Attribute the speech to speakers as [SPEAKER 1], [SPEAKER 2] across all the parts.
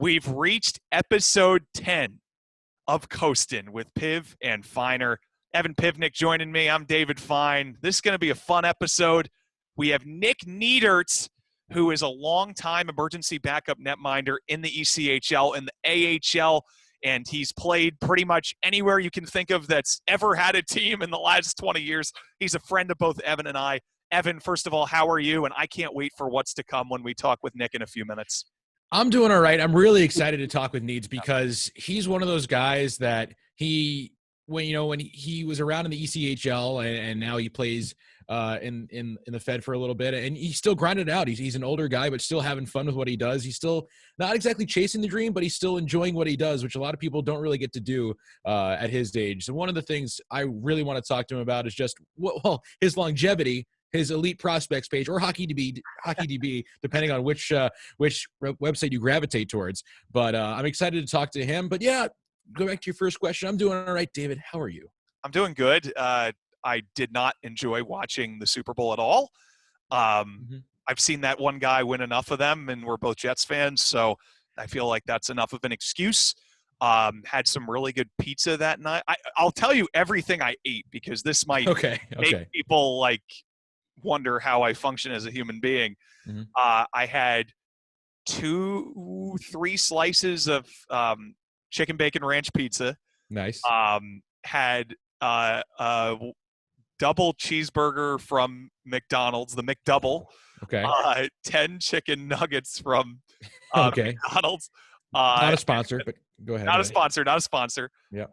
[SPEAKER 1] We've reached episode 10 of Coastin with Piv and Finer. Evan Pivnik joining me. I'm David Fine. This is going to be a fun episode. We have Nick Niedert, who is a longtime emergency backup netminder in the ECHL and the AHL, and he's played pretty much anywhere you can think of that's ever had a team in the last 20 years. He's a friend of both Evan and I. Evan, first of all, how are you? And I can't wait for what's to come when we talk with Nick in a few minutes.
[SPEAKER 2] I'm doing all right. I'm really excited to talk with Needs because he's one of those guys that when he was around in the ECHL and now he plays in the Fed for a little bit, and he still grinded it out. He's an older guy, but still having fun with what he does. He's still not exactly chasing the dream, but he's still enjoying what he does, which a lot of people don't really get to do at his age. So one of the things I really want to talk to him about is just his longevity, his elite prospects page, or HockeyDB, depending on which website you gravitate towards. But I'm excited to talk to him. But yeah, go back to your first question. I'm doing all right, David. How are you?
[SPEAKER 1] I'm doing good. I did not enjoy watching the Super Bowl at all. I've seen that one guy win enough of them, and we're both Jets fans, so I feel like that's enough of an excuse. Had some really good pizza that night. I'll tell you everything I ate because this might make people wonder how I function as a human being. I had 3 slices of chicken bacon ranch pizza.
[SPEAKER 2] Nice.
[SPEAKER 1] Had a double cheeseburger from McDonald's, the McDouble.
[SPEAKER 2] Okay.
[SPEAKER 1] 10 chicken nuggets from McDonald's.
[SPEAKER 2] Not a sponsor, but go ahead.
[SPEAKER 1] Not a sponsor.
[SPEAKER 2] Yeah.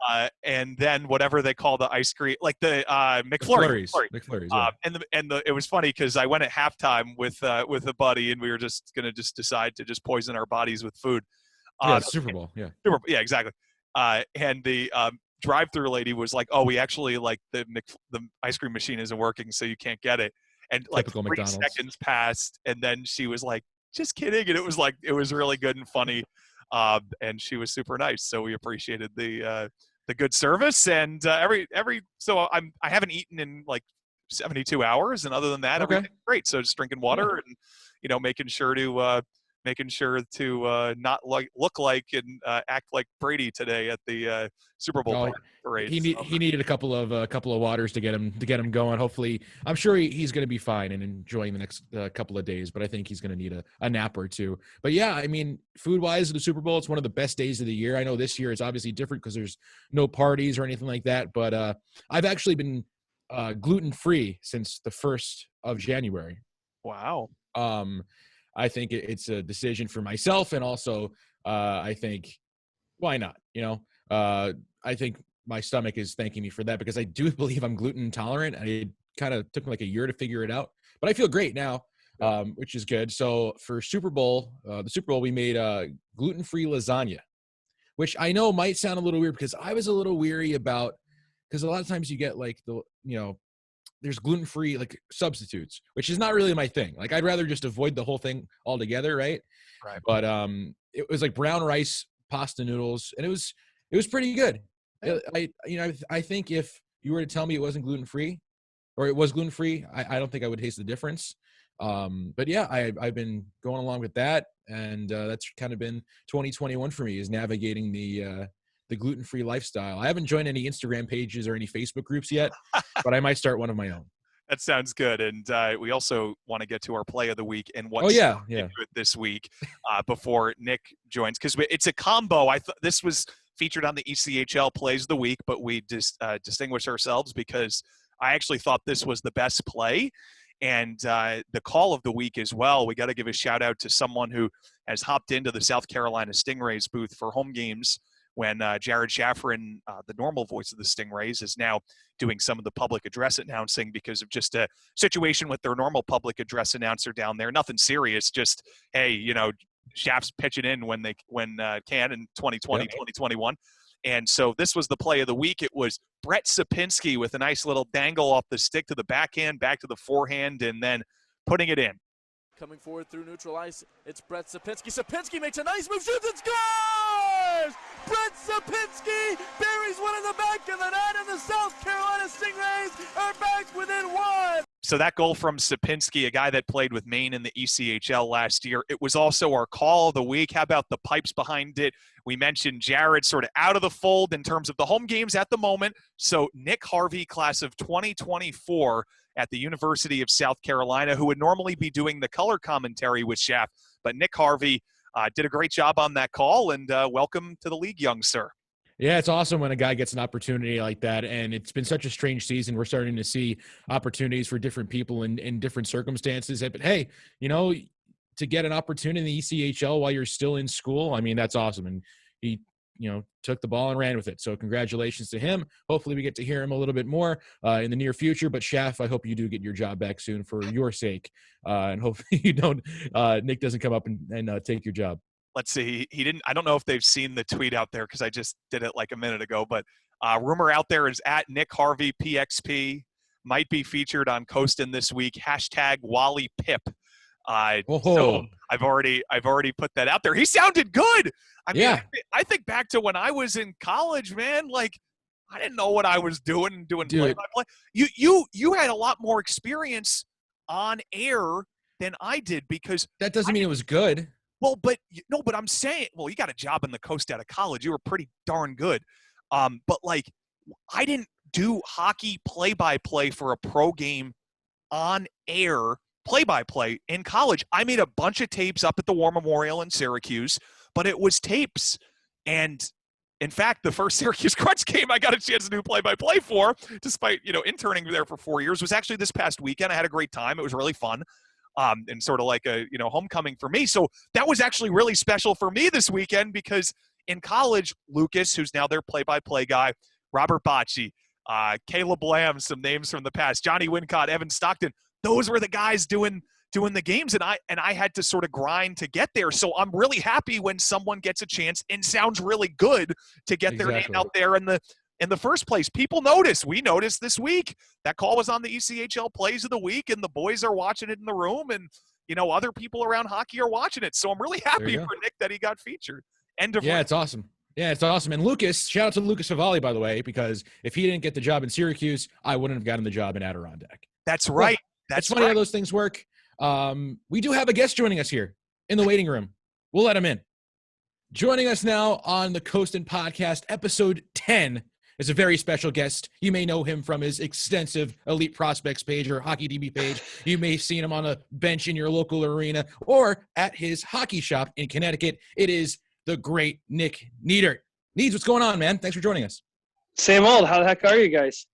[SPEAKER 1] And then whatever they call the ice cream, like the McFlurry.
[SPEAKER 2] McFlurries. Yeah.
[SPEAKER 1] And it was funny because I went at halftime with a buddy, and we were just gonna decide to just poison our bodies with food.
[SPEAKER 2] Super Bowl. Yeah.
[SPEAKER 1] Yeah, exactly. And the drive-through lady was like, "Oh, we actually the ice cream machine isn't working, so you can't get it." And
[SPEAKER 2] Typical
[SPEAKER 1] 3
[SPEAKER 2] McDonald's.
[SPEAKER 1] seconds passed, and then she was like, "Just kidding," and it was really good and funny. And she was super nice, so we appreciated the good service. And so I haven't eaten in 72 hours, and other than that, everything's great. So just drinking water and making sure to not look like and act like Brady today at the Super Bowl parade.
[SPEAKER 2] He needed a couple of waters to get him going. Hopefully, I'm sure he's going to be fine and enjoying the next couple of days. But I think he's going to need a nap or two. But yeah, I mean, food wise, the Super Bowl, it's one of the best days of the year. I know this year is obviously different because there's no parties or anything like that. But I've actually been gluten free since the 1st of January.
[SPEAKER 1] Wow.
[SPEAKER 2] I think it's a decision for myself, and also I think why not? I think my stomach is thanking me for that because I do believe I'm gluten intolerant. It kind of took me a year to figure it out, but I feel great now, which is good. So for the Super Bowl, we made gluten-free lasagna, which I know might sound a little weird because I was a little weary about because a lot of times you get there's gluten-free substitutes, which is not really my thing. I'd rather just avoid the whole thing altogether, right?
[SPEAKER 1] Right.
[SPEAKER 2] But it was brown rice, pasta noodles, and it was pretty good. I think if you were to tell me it wasn't gluten-free or it was gluten-free, I don't think I would taste the difference. But yeah, I've been going along with that, and that's kind of been 2021 for me, is navigating the gluten-free lifestyle. I haven't joined any Instagram pages or any Facebook groups yet, but I might start one of my own.
[SPEAKER 1] That sounds good. And we also want to get to our play of the week and what's into it this week before Nick joins, because it's a combo. I thought this was featured on the ECHL Plays of the Week, but we just distinguished ourselves because I actually thought this was the best play. And the call of the week as well, we got to give a shout out to someone who has hopped into the South Carolina Stingrays booth for home games when Jared Shaffrin, the normal voice of the Stingrays, is now doing some of the public address announcing because of just a situation with their normal public address announcer down there. Nothing serious, just, hey, Shaff's pitching in when can in 2020, 2021. And so this was the play of the week. It was Brett Sapinski with a nice little dangle off the stick to the backhand, back to the forehand, and then putting it in.
[SPEAKER 3] Coming forward through neutral ice, it's Brett Sapinski. Sapinski makes a nice move, shoots and scores! Brett Sapinski buries one in the back of the net, and the South Carolina Stingrays are back within 1.
[SPEAKER 1] So that goal from Sapinski, a guy that played with Maine in the ECHL last year, it was also our call of the week. How about the pipes behind it? We mentioned Jared sort of out of the fold in terms of the home games at the moment. So Nick Harvey, class of 2024 at the University of South Carolina, who would normally be doing the color commentary with Schaff. But Nick Harvey did a great job on that call, and welcome to the league, young sir.
[SPEAKER 2] Yeah, it's awesome when a guy gets an opportunity like that, and it's been such a strange season. We're starting to see opportunities for different people in different circumstances. But hey, to get an opportunity in the ECHL while you're still in school, I mean, that's awesome. And he, took the ball and ran with it. So congratulations to him. Hopefully we get to hear him a little bit more in the near future. But Schaff, I hope you do get your job back soon for your sake, and hopefully Nick doesn't come up and take your job.
[SPEAKER 1] Let's see. He didn't. I don't know if they've seen the tweet out there because I just did it like a minute ago. But rumor out there is at Nick Harvey PXP might be featured on Coastin this week. # Wally Pip. So I've already put that out there. He sounded good. I mean, I think back to when I was in college, man. Like I didn't know what I was doing play-by-play. You had a lot more experience on air than I did because
[SPEAKER 2] that doesn't mean it was good.
[SPEAKER 1] Well, but I'm saying, you got a job in the coast out of college. You were pretty darn good. But like, I didn't do hockey play-by-play for a pro game on air play-by-play in college. I made a bunch of tapes up at the War Memorial in Syracuse, but it was tapes. And in fact, the first Syracuse Crunch game I got a chance to do play-by-play for, despite, interning there for 4 years, was actually this past weekend. I had a great time. It was really fun. And sort of like a, homecoming for me. So that was actually really special for me this weekend because in college, Lucas, who's now their play-by-play guy, Robert Bocci, Caleb Lamb, some names from the past, Johnny Wincott, Evan Stockton, those were the guys doing the games, and I had to sort of grind to get there. So I'm really happy when someone gets a chance and sounds really good to get their name out there in the first place. People notice. We noticed this week. That call was on the ECHL Plays of the Week, and the boys are watching it in the room, and, other people around hockey are watching it. So I'm really happy for Nick that he got featured.
[SPEAKER 2] It's awesome. Yeah, it's awesome. And Lucas, shout out to Lucas Favalli, by the way, because if he didn't get the job in Syracuse, I wouldn't have gotten the job in Adirondack.
[SPEAKER 1] That's right.
[SPEAKER 2] That's funny how those things work. We do have a guest joining us here in the waiting room. We'll let him in. Joining us now on the Coastin Podcast, episode 10, is a very special guest. You may know him from his extensive Elite Prospects page or Hockey DB page. You may have seen him on a bench in your local arena or at his hockey shop in Connecticut. It is the great Nick Niedert. Needs, what's going on, man? Thanks for joining us.
[SPEAKER 4] Same old. How the heck are you guys?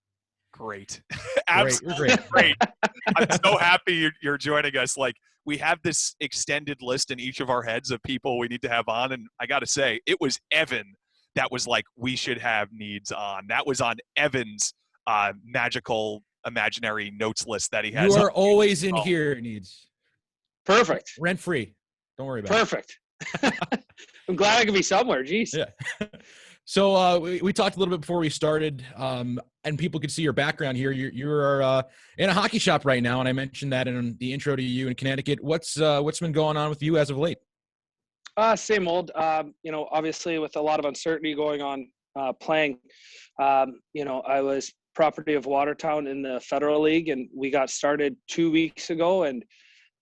[SPEAKER 1] Great. Absolutely great. I'm so happy you're joining us. Like, we have this extended list in each of our heads of people we need to have on, and I got to say, it was Evan that was like, we should have Needs on. That was on Evan's magical imaginary notes list that he has.
[SPEAKER 2] You are always in here, Needs.
[SPEAKER 4] Perfect.
[SPEAKER 2] Rent free. Don't worry about
[SPEAKER 4] it. Perfect. I'm glad I could be somewhere. Jeez.
[SPEAKER 2] Yeah. So we talked a little bit before we started, and people could see your background here. You're in a hockey shop right now, and I mentioned that in the intro to you in Connecticut. What's been going on with you as of late?
[SPEAKER 4] Same old. Obviously with a lot of uncertainty going on playing. I was property of Watertown in the Federal League, and we got started 2 weeks ago, and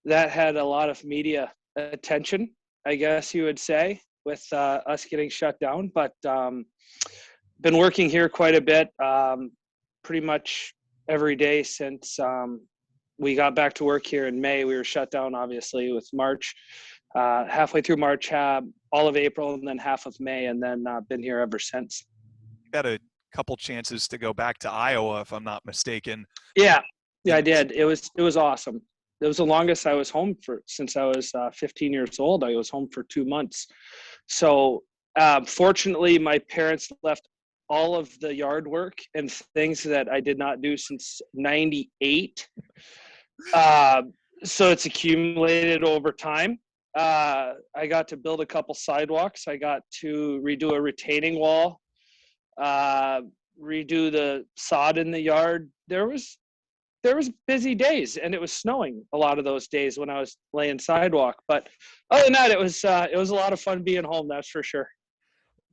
[SPEAKER 4] that had a lot of media attention, I guess you would say, with us getting shut down. But been working here quite a bit, pretty much every day since we got back to work here in May. We were shut down, obviously, with March. Halfway through March, all of April, and then half of May, and then been here ever since.
[SPEAKER 1] Got a couple chances to go back to Iowa, if I'm not mistaken.
[SPEAKER 4] Yeah, I did. It was awesome. It was the longest I was home since I was 15 years old. I was home for 2 months. So fortunately, my parents left all of the yard work and things that I did not do since '98. So it's accumulated over time. I got to build a couple sidewalks. I got to redo a retaining wall, redo the sod in the yard. There was busy days, and it was snowing a lot of those days when I was laying sidewalk. But other than that, it was a lot of fun being home. That's for sure.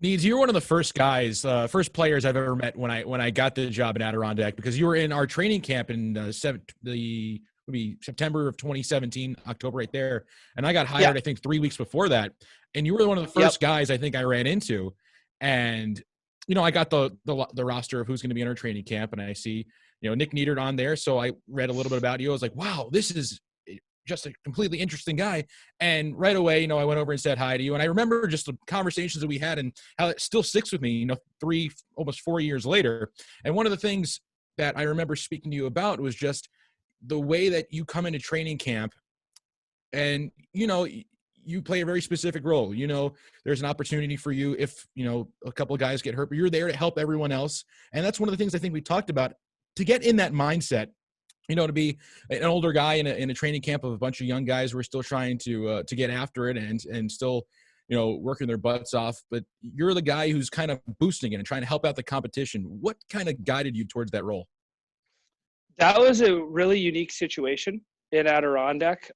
[SPEAKER 2] Needs, you're one of the first guys, first players I've ever met when I got the job in Adirondack, because you were in our training camp in September of 2017, October, right there. And I got hired, I think, 3 weeks before that. And you were one of the first guys I think I ran into. And, I got the roster of who's going to be in our training camp, and I see, Nick Niedert on there. So I read a little bit about you. I was like, wow, this is just a completely interesting guy. And right away, I went over and said hi to you. And I remember just the conversations that we had and how it still sticks with me, almost 4 years later. And one of the things that I remember speaking to you about was just the way that you come into training camp and, you play a very specific role. There's an opportunity for you if, a couple of guys get hurt, but you're there to help everyone else. And that's one of the things I think we talked about, to get in that mindset, to be an older guy in a training camp of a bunch of young guys who are still trying to get after it and still, working their butts off. But you're the guy who's kind of boosting it and trying to help out the competition. What kind of guided you towards that role?
[SPEAKER 4] That was a really unique situation in Adirondack.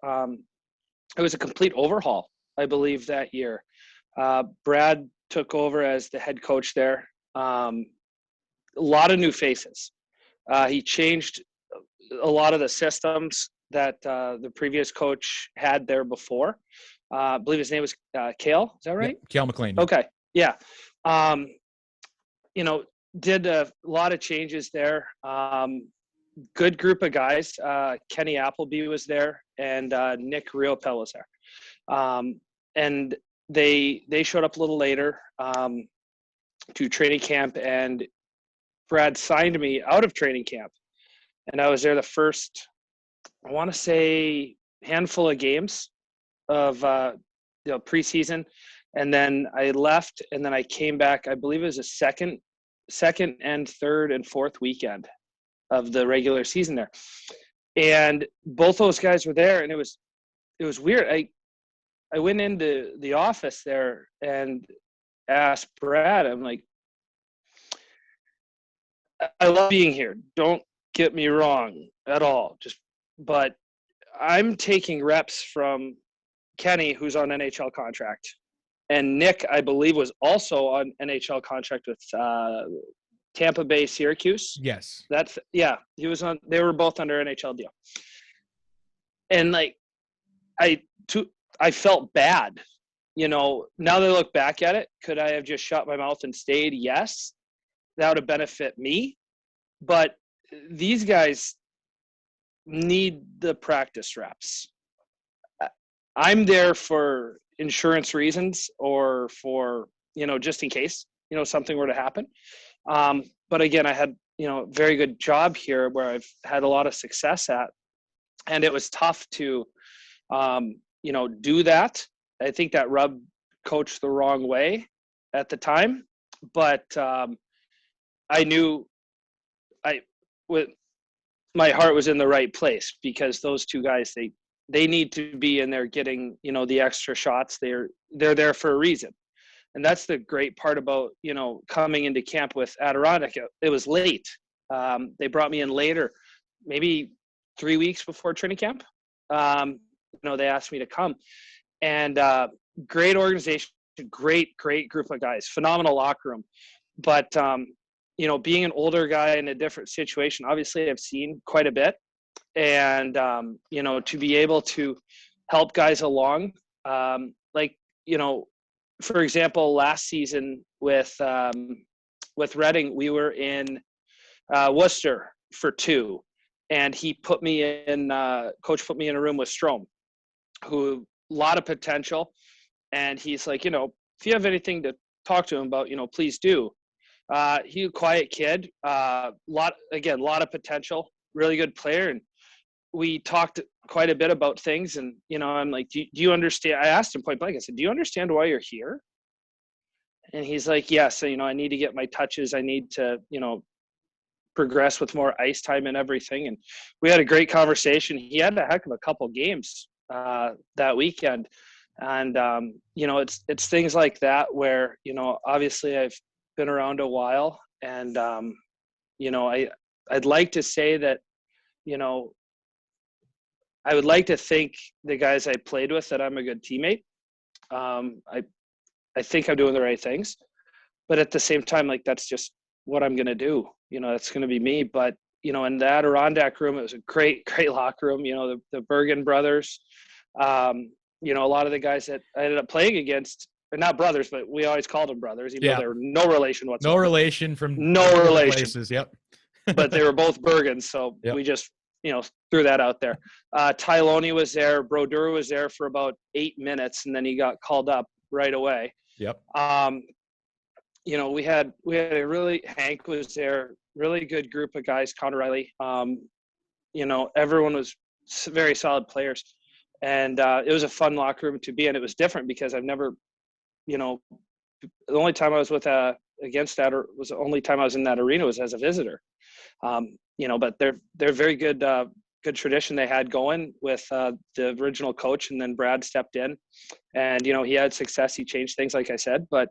[SPEAKER 4] It was a complete overhaul, I believe, that year. Brad took over as the head coach there. A lot of new faces. He changed a lot of the systems that the previous coach had there before. I believe his name was Cale. Is that right?
[SPEAKER 2] Yeah, Cale McLean.
[SPEAKER 4] Okay. Yeah. Did a lot of changes there. Good group of guys. Kenny Appleby was there, and Nick Riopel was there. And they showed up a little later to training camp, and Brad signed me out of training camp. And I was there the first, I want to say, handful of games of preseason. And then I left, and then I came back. I believe it was a second and third and fourth weekend of the regular season there. And both those guys were there, and it was weird. I went into the office there and asked Brad, I'm like, I love being here. Don't get me wrong at all. But I'm taking reps from Kenny, who's on NHL contract, and Nick, I believe, was also on NHL contract with Tampa Bay, Syracuse.
[SPEAKER 2] Yes.
[SPEAKER 4] He was on. They were both under NHL deal, and I felt bad. Now that I look back at it, could I have just shut my mouth and stayed? Yes, that would have benefited me, but these guys need the practice reps. I'm there for insurance reasons, or for, just in case, something were to happen. But again, I had, a very good job here where I've had a lot of success at, and it was tough to, do that. I think that rubbed coach the wrong way at the time, but I knew my heart was in the right place, because those two guys, they need to be in there getting, the extra shots. They're there for a reason. And that's the great part about, coming into camp with Adirondack. It was late. They brought me in later, maybe 3 weeks before training camp. They asked me to come, and great organization, great group of guys, phenomenal locker room. But, being an older guy in a different situation, obviously I've seen quite a bit, and, to be able to help guys along, for example, last season with Reading, we were in Worcester for 2, and he put me in, coach put me in a room with Strome, who, a lot of potential. And he's like, if you have anything to talk to him about, please do. He's a quiet kid, lot of potential, really good player. And we talked quite a bit about things, and, I'm like, do you understand? I asked him point blank, I said, do you understand why you're here? And he's like, yes, I need to get my touches. I need to, progress with more ice time and everything. And we had a great conversation. He had a heck of a couple games that weekend. And, it's things like that where, obviously I've been around a while, and, I'd like to say that, I would like to think the guys I played with that I'm a good teammate. I think I'm doing the right things. but at the same time, like, that's just what I'm going to do. That's going to be me. But, in the Adirondack room, it was a great, great locker room. The Bergen brothers, a lot of the guys that I ended up playing against, they're not brothers, but we always called them brothers, even though they were no relation whatsoever.
[SPEAKER 2] No relation from
[SPEAKER 4] no relation.
[SPEAKER 2] Places. Yep.
[SPEAKER 4] But they were both Bergens, so we just, threw that out there. Ty Loney was there. Brodeur was there for about 8 minutes, and then he got called up right away.
[SPEAKER 2] Yep.
[SPEAKER 4] We had a really, Hank was there, really good group of guys, Connor Riley. Everyone was very solid players. And it was a fun locker room to be in. It was different because I've never, the only time I was with against that, or was the only time I was in that arena was as a visitor. But they're very good tradition they had going with the original coach, and then Brad stepped in, and he had success. He changed things, like I said, but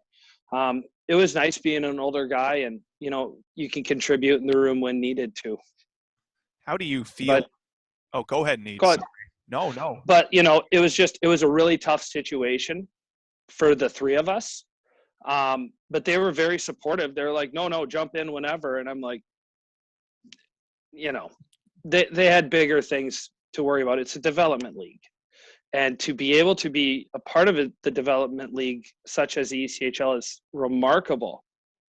[SPEAKER 4] it was nice being an older guy, and you can contribute in the room when needed to.
[SPEAKER 1] How do you feel? Go ahead, Needs.
[SPEAKER 4] Go ahead.
[SPEAKER 1] No.
[SPEAKER 4] But it was a really tough situation for the three of us. But they were very supportive. They're like, no, jump in whenever. And I'm like, they had bigger things to worry about. It's a development league. And to be able to be a part of the development league, such as the ECHL, is remarkable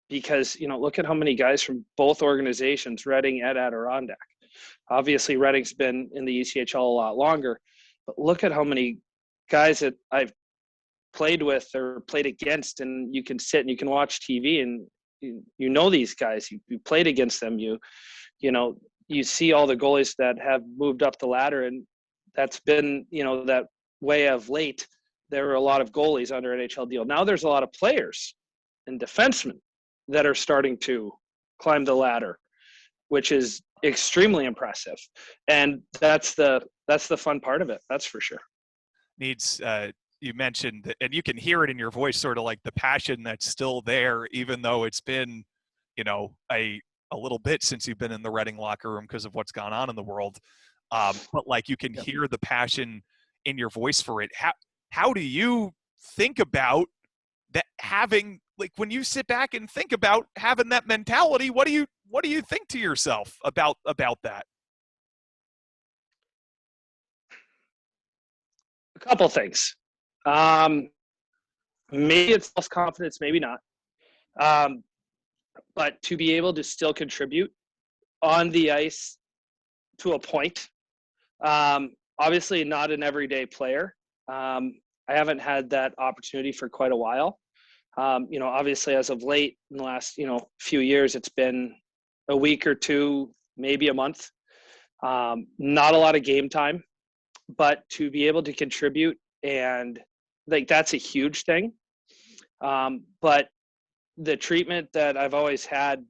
[SPEAKER 4] because, look at how many guys from both organizations, Reading and Adirondack. Obviously, Reading's been in the ECHL a lot longer, but look at how many guys that I've played with or played against, and you can sit and you can watch TV and these guys. You played against them. You see all the goalies that have moved up the ladder, and that's been, that way of late. There were a lot of goalies under NHL deal. Now there's a lot of players and defensemen that are starting to climb the ladder, which is extremely impressive. And that's the fun part of it. That's for sure.
[SPEAKER 1] Needs, you mentioned, and you can hear it in your voice, sort of like the passion that's still there, even though it's been, a little bit since you've been in the Reading locker room because of what's gone on in the world. But like, you can hear the passion in your voice for it. How do you think about that, having, like, when you sit back and think about having that mentality, what do you think to yourself about that?
[SPEAKER 4] A couple things. Maybe it's self-confidence, maybe not. But to be able to still contribute on the ice to a point, obviously not an everyday player. I haven't had that opportunity for quite a while. Obviously as of late in the last, few years, it's been a week or two, maybe a month. Not a lot of game time, but to be able to contribute, and like, that's a huge thing. But the treatment that I've always had,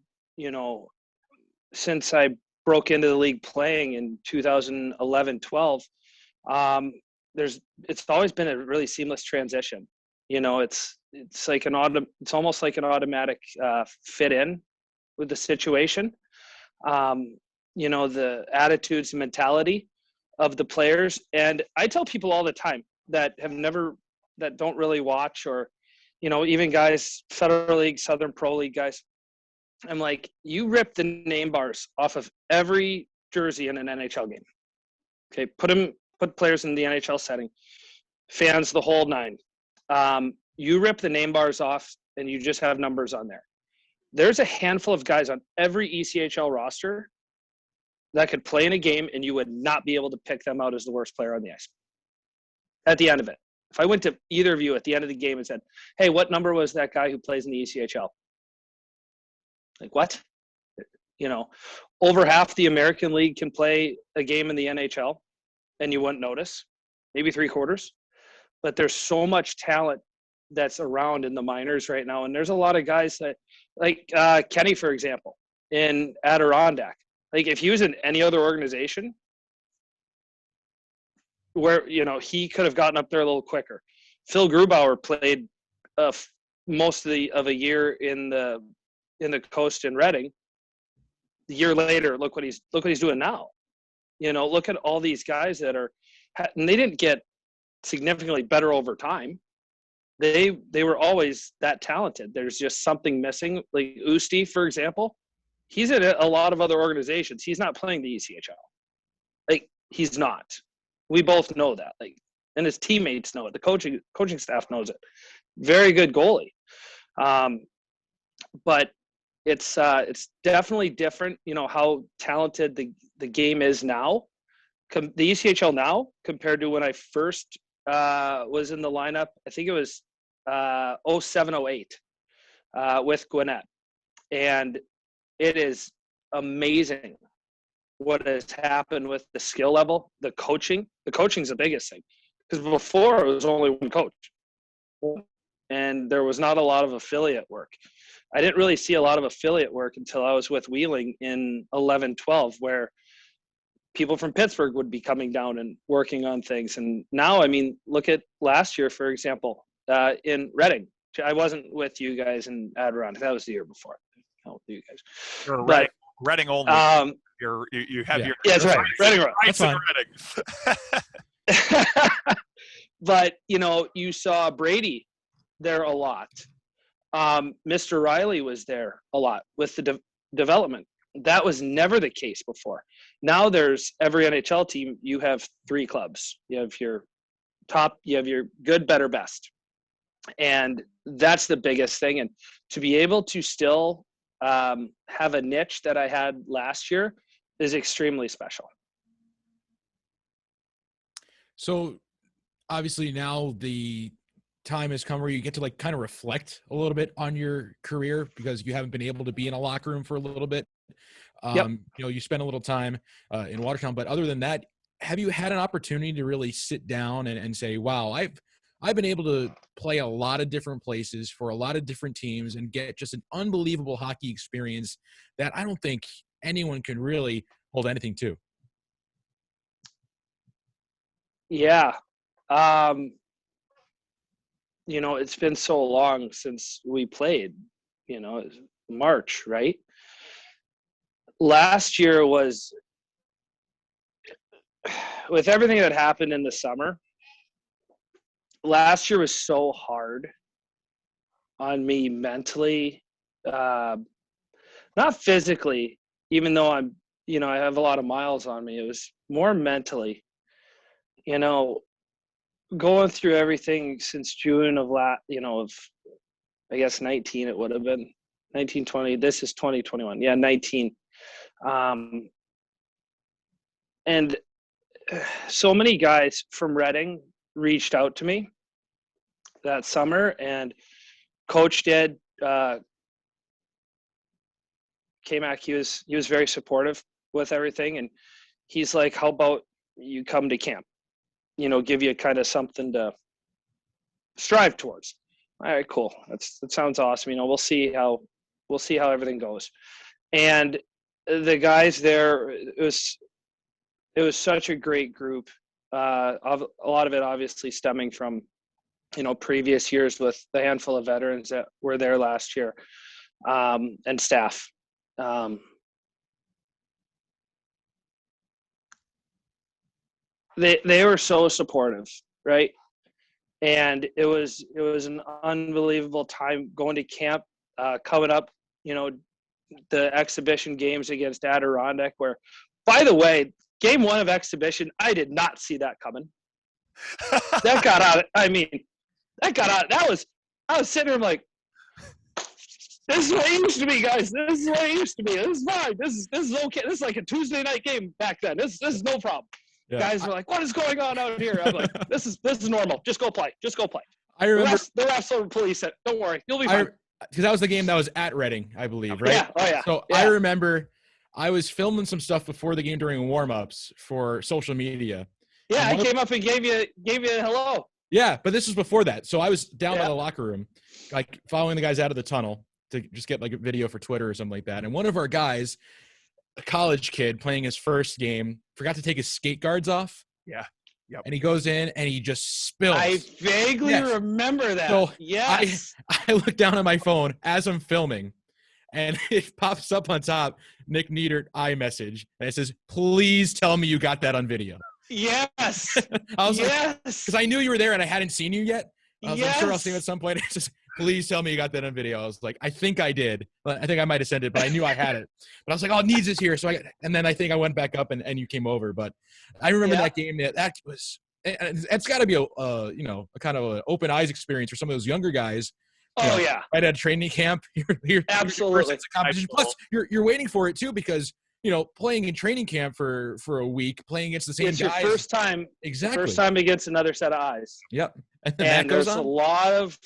[SPEAKER 4] since I broke into the league playing in 2011-12, it's always been a really seamless transition. It's like it's almost like an automatic fit in with the situation. The attitudes and mentality of the players. And I tell people all the time that don't really watch, or, even guys, Federal League, Southern Pro League guys, I'm like, you rip the name bars off of every jersey in an NHL game. Okay, put players in the NHL setting, fans, the whole nine. You rip the name bars off and you just have numbers on there. There's a handful of guys on every ECHL roster that could play in a game, and you would not be able to pick them out as the worst player on the ice at the end of it. If I went to either of you at the end of the game and said, hey, what number was that guy who plays in the ECHL? Like, what? Over half the American League can play a game in the NHL, and you wouldn't notice, maybe 3/4. But there's so much talent that's around in the minors right now. And there's a lot of guys that, like Kenny, for example, in Adirondack. Like, if he was in any other organization, where, he could have gotten up there a little quicker. Phil Grubauer played most of a year in the Coastin Reading. The year later, look what he's doing now. Look at all these guys that are, and they didn't get significantly better over time. they were always that talented. There's just something missing. Like Usti, for example, he's in a lot of other organizations. He's not playing the ECHL. Like, he's not. We both know that. Like, and his teammates know it. The coaching staff knows it. Very good goalie. But it's definitely different, you know, how talented the game is now. The ECHL now compared to when I first was in the lineup. I think it was 07-08 with Gwinnett. And it is amazing what has happened with the skill level, the coaching. The coaching's the biggest thing. Because before, it was only one coach. And there was not a lot of affiliate work. I didn't really see a lot of affiliate work until I was with Wheeling in 11-12, where people from Pittsburgh would be coming down and working on things. And now, I mean, look at last year, for example, in Reading. I wasn't with you guys in Adirondack. That was the year before. Not with you guys.
[SPEAKER 1] But Reading only. You have your.
[SPEAKER 4] Yeah, that's right. Reading.
[SPEAKER 1] That's fine.
[SPEAKER 4] Reading. But, you know, you saw Brady there a lot. Mr. Riley was there a lot with the development. That was never the case before. Now there's every NHL team, you have 3 clubs. You have your top, you have your good, better, best. And that's the biggest thing. And to be able to still have a niche that I had last year is extremely special.
[SPEAKER 2] So obviously now the time has come where you get to like kind of reflect a little bit on your career because you haven't been able to be in a locker room for a little bit.
[SPEAKER 4] Yep.
[SPEAKER 2] You know, you spent a little time in Watertown, but other than that, have you had an opportunity to really sit down and say, wow, I've been able to play a lot of different places for a lot of different teams and get just an unbelievable hockey experience that I don't think anyone can really hold anything to.
[SPEAKER 4] Yeah. You know, it's been so long since we played, you know, it's March, right? Last year was, with everything that happened in the summer, last year was so hard on me mentally, not physically, even though I'm, you know, I have a lot of miles on me. It was more mentally, you know, going through everything since June of I guess 19, it would have been 19, 20. This is 2021. Yeah, 19. And so many guys from Reading reached out to me that summer, and Coach did. K-Mac, he was very supportive with everything, and he's like, "How about you come to camp? You know, give you kind of something to strive towards." All right, cool. That sounds awesome. You know, we'll see how everything goes. And the guys there, it was such a great group. A lot of it obviously stemming from, you know, previous years with the handful of veterans that were there last year, and staff. They were so supportive, right? And it was an unbelievable time going to camp, coming up, you know, the exhibition games against Adirondack, where, by the way, game 1 of exhibition, I did not see that coming. That got out. I was sitting there like, this is what it used to be, guys. This is what it used to be. This is fine. This is okay. This is like a Tuesday night game back then. This is no problem. Yeah. Guys were like, what is going on out here? I'm like, this is normal. Just go play. Just go play.
[SPEAKER 2] I remember
[SPEAKER 4] the refs will police it. Don't worry. You'll be fine.
[SPEAKER 2] Because that was the game that was at Reading, I believe, right?
[SPEAKER 4] Yeah. Oh, yeah.
[SPEAKER 2] So yeah. I remember I was filming some stuff before the game during warm-ups for social media.
[SPEAKER 4] Yeah, I came up and gave you a hello.
[SPEAKER 2] Yeah, but this was before that. So I was down by the locker room, like following the guys out of the tunnel to just get like a video for Twitter or something like that. And one of our guys, a college kid playing his first game, forgot to take his skate guards off.
[SPEAKER 1] Yeah. Yep.
[SPEAKER 2] And he goes in and he just spills.
[SPEAKER 4] I vaguely remember that.
[SPEAKER 2] So
[SPEAKER 4] yes.
[SPEAKER 2] I look down at my phone as I'm filming, and it pops up on top, Nick Niedert iMessage, and it says, "Please tell me you got that on video."
[SPEAKER 4] Yes.
[SPEAKER 2] I was like, because I knew you were there and I hadn't seen you yet. I'm sure I'll see him at some point. It's just, please tell me you got that on video. I was like, I think I did. But I think I might have sent it, but I knew I had it. But I was like, oh, Needs is here. And then I think I went back up and you came over. But I remember that game. That was – it's got to be a kind of an open eyes experience for some of those younger guys.
[SPEAKER 4] Yeah.
[SPEAKER 2] Right at a training camp.
[SPEAKER 4] Absolutely.
[SPEAKER 2] Plus, you're waiting for it too because – playing in training camp for a week, playing against the same guys.
[SPEAKER 4] It's your first time.
[SPEAKER 2] Exactly.
[SPEAKER 4] First time against another set of eyes.
[SPEAKER 2] Yep.
[SPEAKER 4] And there's a lot of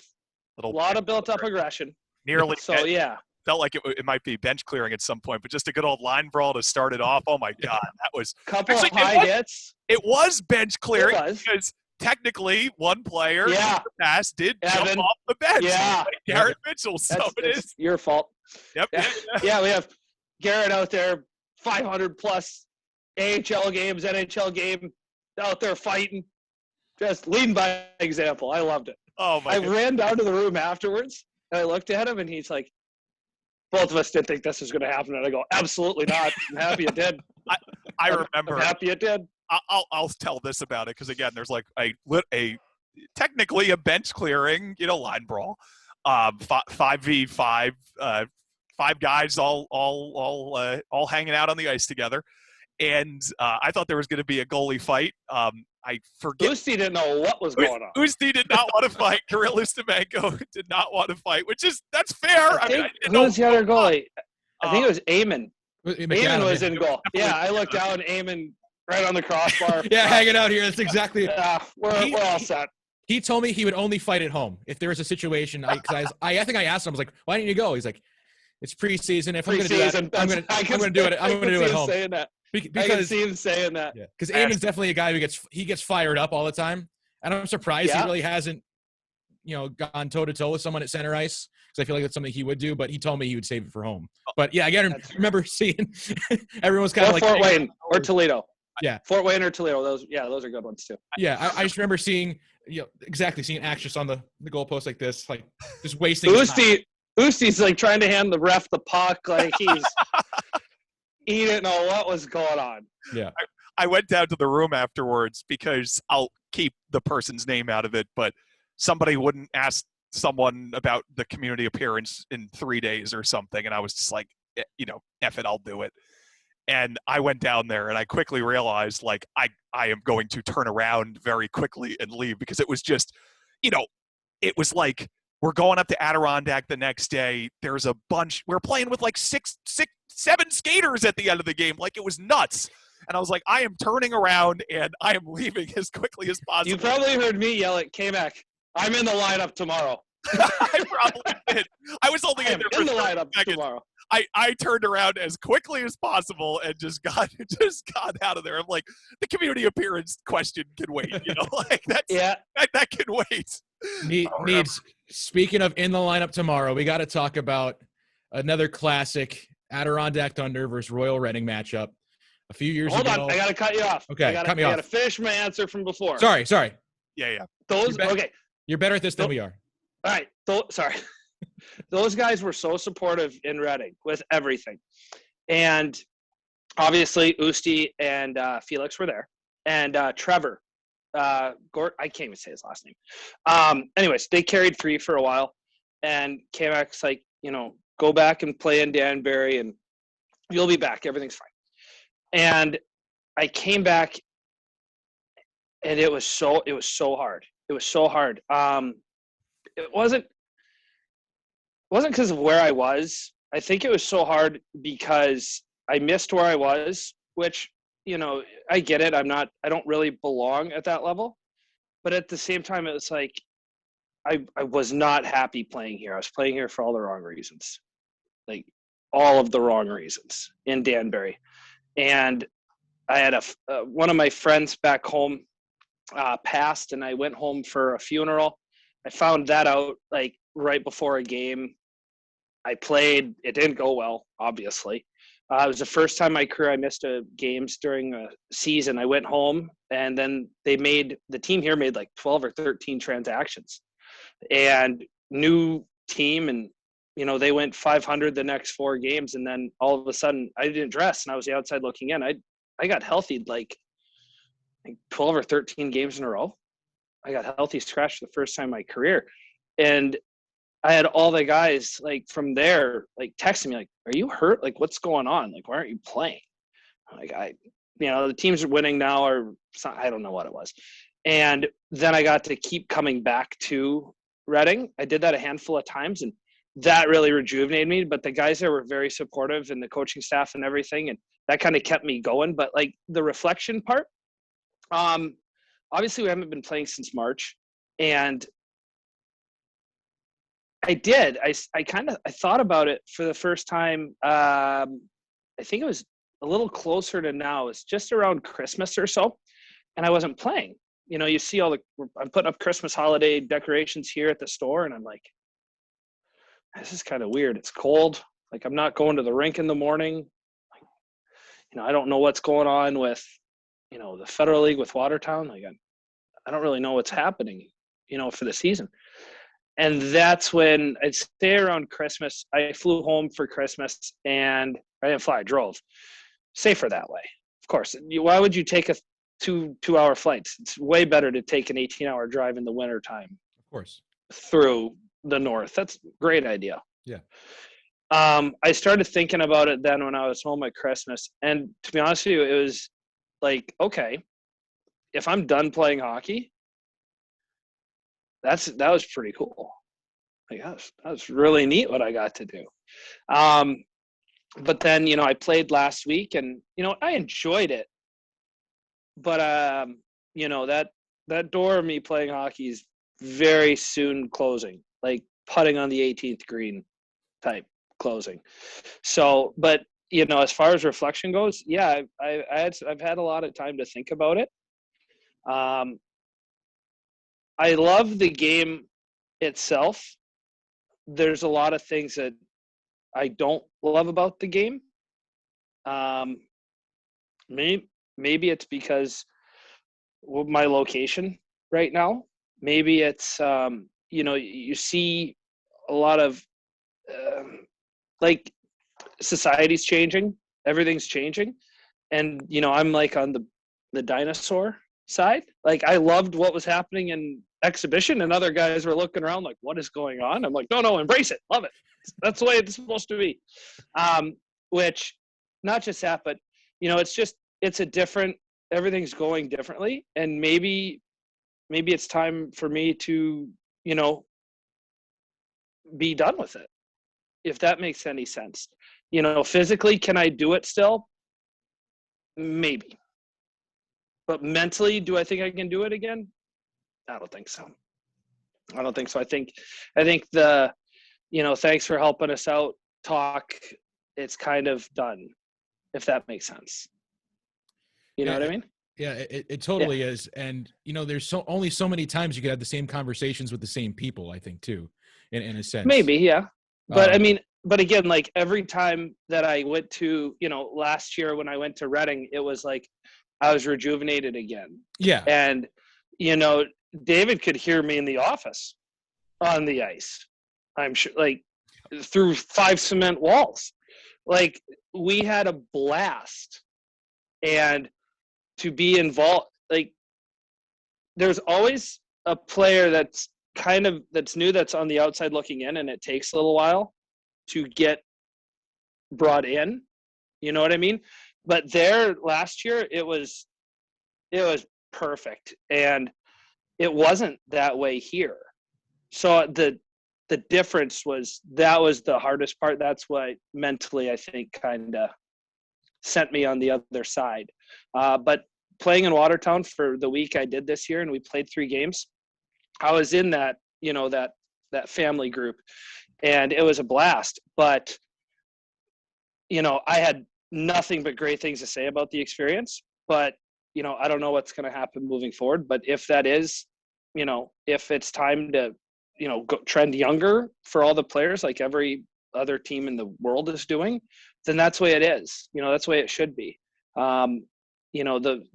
[SPEAKER 4] built-up aggression.
[SPEAKER 1] Nearly.
[SPEAKER 4] So, yeah.
[SPEAKER 1] Felt like it might be bench clearing at some point, but just a good old line brawl to start it off. Oh, my God. That was –
[SPEAKER 4] couple of high hits.
[SPEAKER 1] It was bench clearing because technically one player in the past did jump off the bench.
[SPEAKER 4] Yeah.
[SPEAKER 1] Like Garrett Mitchell. So it is
[SPEAKER 4] your fault.
[SPEAKER 1] Yep.
[SPEAKER 4] Yeah, we have Garrett out there. 500 plus AHL games, NHL game, out there fighting, just leading by example. I loved it.
[SPEAKER 1] Oh my!
[SPEAKER 4] I ran down to the room afterwards and I looked at him and he's like, "Both of us didn't think this was going to happen." And I go, "Absolutely not. I'm happy it did."
[SPEAKER 1] I remember.
[SPEAKER 4] I'm happy it did.
[SPEAKER 1] I'll tell this about it because again, there's like a technically a bench clearing, line brawl, 5v5. 5 guys all hanging out on the ice together. And I thought there was going to be a goalie fight. I forget.
[SPEAKER 4] Usti didn't know what was going on.
[SPEAKER 1] Usti did not want to fight. Kirill Ustimenko did not want to fight, that's fair.
[SPEAKER 4] Who was the other goalie? I think it was Eamon. Eamon was in goal. Yeah, I looked down, Eamon right on the crossbar.
[SPEAKER 2] Hanging out here. That's exactly it.
[SPEAKER 4] Yeah, we're all set.
[SPEAKER 2] He told me he would only fight at home if there was a situation. I think I asked him, I was like, why didn't you go? He's like, it's preseason. If I'm going to do that, I'm going to do it. I'm going to do it at home.
[SPEAKER 4] Saying that.
[SPEAKER 2] Because,
[SPEAKER 4] I can see him saying that.
[SPEAKER 2] Yeah, because Eamon's definitely a guy who gets fired up all the time, and I'm surprised he really hasn't, gone toe to toe with someone at center ice because I feel like that's something he would do. But he told me he would save it for home. But yeah, again, I remember seeing everyone was kind of like
[SPEAKER 4] Fort Wayne or Toledo.
[SPEAKER 2] Yeah,
[SPEAKER 4] Fort Wayne or Toledo. Those are good ones too.
[SPEAKER 2] Yeah, I just remember seeing seeing Axe just on the goalpost like this, like just wasting.
[SPEAKER 4] Usti's like trying to hand the ref the puck, like he didn't know what was going on.
[SPEAKER 2] Yeah.
[SPEAKER 1] I went down to the room afterwards because I'll keep the person's name out of it, but somebody wouldn't ask someone about the community appearance in 3 days or something. And I was just like, F it, I'll do it. And I went down there and I quickly realized like I am going to turn around very quickly and leave because it was just, it was like, we're going up to Adirondack the next day. There's a bunch. We're playing with like 7 skaters at the end of the game. Like, it was nuts. And I was like, I am turning around and I am leaving as quickly as possible.
[SPEAKER 4] You probably heard me yell at K-Mac, I'm in the lineup tomorrow.
[SPEAKER 1] I probably did. I was only in there for
[SPEAKER 4] in the
[SPEAKER 1] 30
[SPEAKER 4] lineup
[SPEAKER 1] seconds.
[SPEAKER 4] tomorrow.
[SPEAKER 1] I turned around as quickly as possible and just got out of there. I'm like, the community appearance question can wait. Like that can wait.
[SPEAKER 2] Needs. Speaking of in the lineup tomorrow, we got to talk about another classic Adirondack Thunder versus Royal Reading matchup. A few years ago.
[SPEAKER 4] Hold on, I got to cut you off.
[SPEAKER 2] Okay, cut me off.
[SPEAKER 4] I got to finish my answer from before.
[SPEAKER 2] Sorry.
[SPEAKER 1] Yeah.
[SPEAKER 2] You're better at this than we are.
[SPEAKER 4] All right. Sorry. Those guys were so supportive in Reading with everything. And obviously Usti and Felix were there. And Trevor, I can't even say his last name. Anyways, they carried free for a while. And K-Mac's like, go back and play in Danbury and you'll be back. Everything's fine. And I came back and it was so hard. It was so hard. It wasn't because of where I was. I think it was so hard because I missed where I was, which, I get it. I don't really belong at that level. But at the same time, it was like, I was not happy playing here. I was playing here for all the wrong reasons. Like all of the wrong reasons in Danbury. And I had one of my friends back home passed and I went home for a funeral. I found that out like right before a game. I played. It didn't go well, obviously. It was the first time in my career I missed games during a season. I went home and then the team here made like 12 or 13 transactions and new team. And, they went 500 the next 4 games. And then all of a sudden I didn't dress and I was the outside looking in. I got healthy like 12 or 13 games in a row. I got healthy scratch the first time in my career. And I had all the guys like from there, like texting me like, are you hurt? Like, what's going on? Like, why aren't you playing? Like, the teams are winning now, or I don't know what it was. And then I got to keep coming back to Reading. I did that a handful of times, and that really rejuvenated me. But the guys there were very supportive, and the coaching staff and everything, and that kind of kept me going. But like the reflection part, obviously we haven't been playing since March, and I thought about it for the first time. I think it was a little closer to now. It's just around Christmas or so, and I wasn't playing. You see I'm putting up Christmas holiday decorations here at the store, and I'm like, this is kind of weird. It's cold. Like, I'm not going to the rink in the morning. I don't know what's going on with, the Federal League with Watertown. Like, I don't really know what's happening, for the season. And that's when I'd stay around Christmas. I flew home for Christmas, and I didn't fly. I drove. Safer that way, of course. Why would you take a two-hour flight? It's way better to take an 18-hour drive in the wintertime.
[SPEAKER 2] Of course.
[SPEAKER 4] Through the north. That's a great idea.
[SPEAKER 2] Yeah.
[SPEAKER 4] I started thinking about it then when I was home at Christmas. And to be honest with you, it was like, okay, if I'm done playing hockey, that was pretty cool. Like, that was really neat what I got to do. But then, I played last week, and, I enjoyed it. But, that door of me playing hockey is very soon closing, like putting on the 18th green type closing. So, but, as far as reflection goes, yeah, I've had a lot of time to think about it. I love the game itself. There's a lot of things that I don't love about the game. Maybe it's because of my location right now. Maybe it's, you see a lot of, like, society's changing. Everything's changing. And, I'm like on the dinosaur side. Like, I loved what was happening in exhibition, and other guys were looking around like, what is going on? I'm like, no, embrace it. Love it. That's the way it's supposed to be. Which, not just that, but, it's a different, everything's going differently. And maybe it's time for me to, be done with it, if that makes any sense. Physically, can I do it still? Maybe. But mentally, do I think I can do it again? I don't think so. I think the, thanks for helping us out talk, it's kind of done, if that makes sense. You know what I mean?
[SPEAKER 2] Yeah, it totally is. And, there's only so many times you could have the same conversations with the same people, I think, too, in a sense.
[SPEAKER 4] Maybe, yeah. But but again, like every time that I went to, last year when I went to Reading, it was like I was rejuvenated again.
[SPEAKER 2] Yeah.
[SPEAKER 4] And, David could hear me in the office on the ice. I'm sure, like, through 5 cement walls. Like, we had a blast. And to be involved, like, there's always a player that's new, that's on the outside looking in, and it takes a little while to get brought in. You know what I mean? But there last year, it was perfect. And it wasn't that way here. So the difference was, that was the hardest part. That's what mentally, I think, kind of sent me on the other side. But playing in Watertown for the week I did this year, and we played 3 games, I was in that, that family group, and it was a blast. But, I had nothing but great things to say about the experience. But, I don't know what's going to happen moving forward. But if that is, if it's time to, go trend younger for all the players, like every other team in the world is doing, then that's the way it is. That's the way it should be. The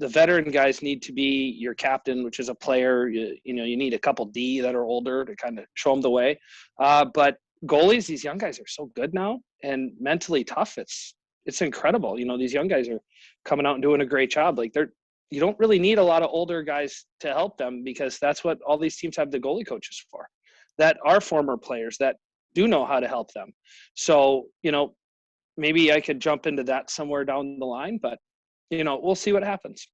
[SPEAKER 4] veteran guys need to be your captain, which is a player. You need a couple D that are older to kind of show them the way. But goalies, these young guys are so good now, and mentally tough. It's incredible. These young guys are coming out and doing a great job. Like, you don't really need a lot of older guys to help them, because that's what all these teams have the goalie coaches for, that are former players that do know how to help them. So, maybe I could jump into that somewhere down the line, but, we'll see what happens.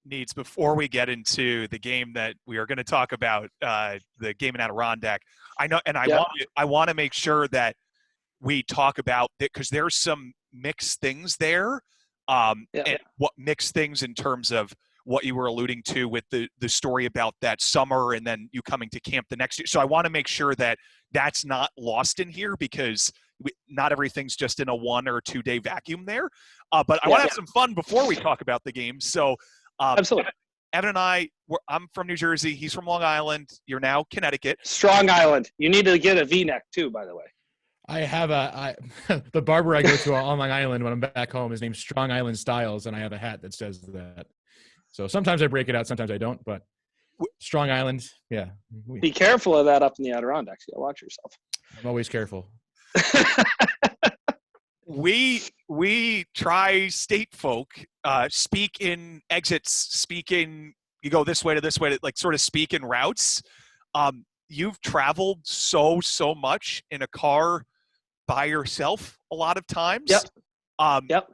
[SPEAKER 1] Needs, before we get into the game that we are going to talk about, the game in Adirondack, I know, and I want to make sure that we talk about that, because there's some mixed things there. And what mixed things in terms of what you were alluding to with the story about that summer and then you coming to camp the next year. So I want to make sure that that's not lost in here, because not everything's just in a 1 or 2 day vacuum there. But I want to have some fun before we talk about the game. So
[SPEAKER 4] absolutely.
[SPEAKER 1] Evan and I'm from New Jersey. He's from Long Island. You're now Connecticut.
[SPEAKER 4] Strong Island. You need to get a V-neck too, by the way.
[SPEAKER 2] I have the barber I go to on Long Island when I'm back home, his name's Strong Island Styles, and I have a hat that says that. So sometimes I break it out, sometimes I don't, but Strong Island, yeah.
[SPEAKER 4] Be careful of that up in the Adirondacks. You gotta watch yourself.
[SPEAKER 2] I'm always careful.
[SPEAKER 1] We tri-state folk speak in exits, you go this way to like sort of speak in routes. You've traveled so much in a car by yourself a lot of times.
[SPEAKER 4] Yep.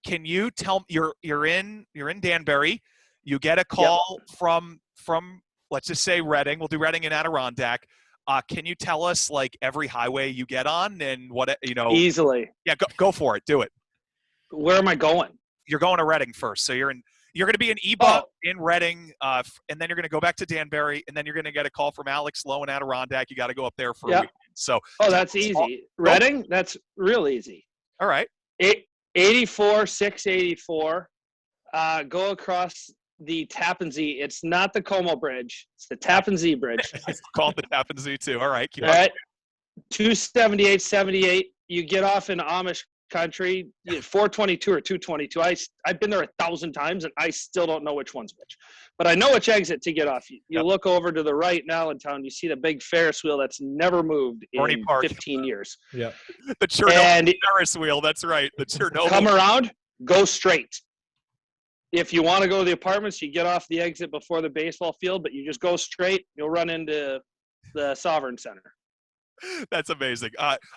[SPEAKER 1] Can you tell you're in Danbury, you get a call from let's just say Reading. We'll do Reading and Adirondack. Can you tell us like every highway you get on and what
[SPEAKER 4] Easily.
[SPEAKER 1] Yeah, go for it. Do it.
[SPEAKER 4] Where am I going?
[SPEAKER 1] You're going to Reading first. So you're going to be in Eba in Reading, and then you're going to go back to Danbury, and then you're going to get a call from Alex Lowe in Adirondack. You got to go up there for a weekend. So
[SPEAKER 4] that's easy. Reading, that's real easy.
[SPEAKER 1] All right.
[SPEAKER 4] 84, 684. Go across the Tappan Zee. It's not the Como Bridge. It's the Tappan Zee Bridge.
[SPEAKER 1] It's called the Tappan Zee too. All right.
[SPEAKER 4] All right. 278, 78. You get off in Amish country, 422 or 222. I've been there 1,000 times and I still don't know which one's which, but I know which exit to get off. You look over to the right in Allentown, you see the big Ferris wheel that's never moved in 15 years.
[SPEAKER 2] Yeah,
[SPEAKER 1] the Chernobyl Ferris wheel. That's right. The Chernobyl.
[SPEAKER 4] Come around, go straight. If you want to go to the apartments, you get off the exit before the baseball field, but you just go straight. You'll run into the Sovereign Center.
[SPEAKER 1] That's amazing.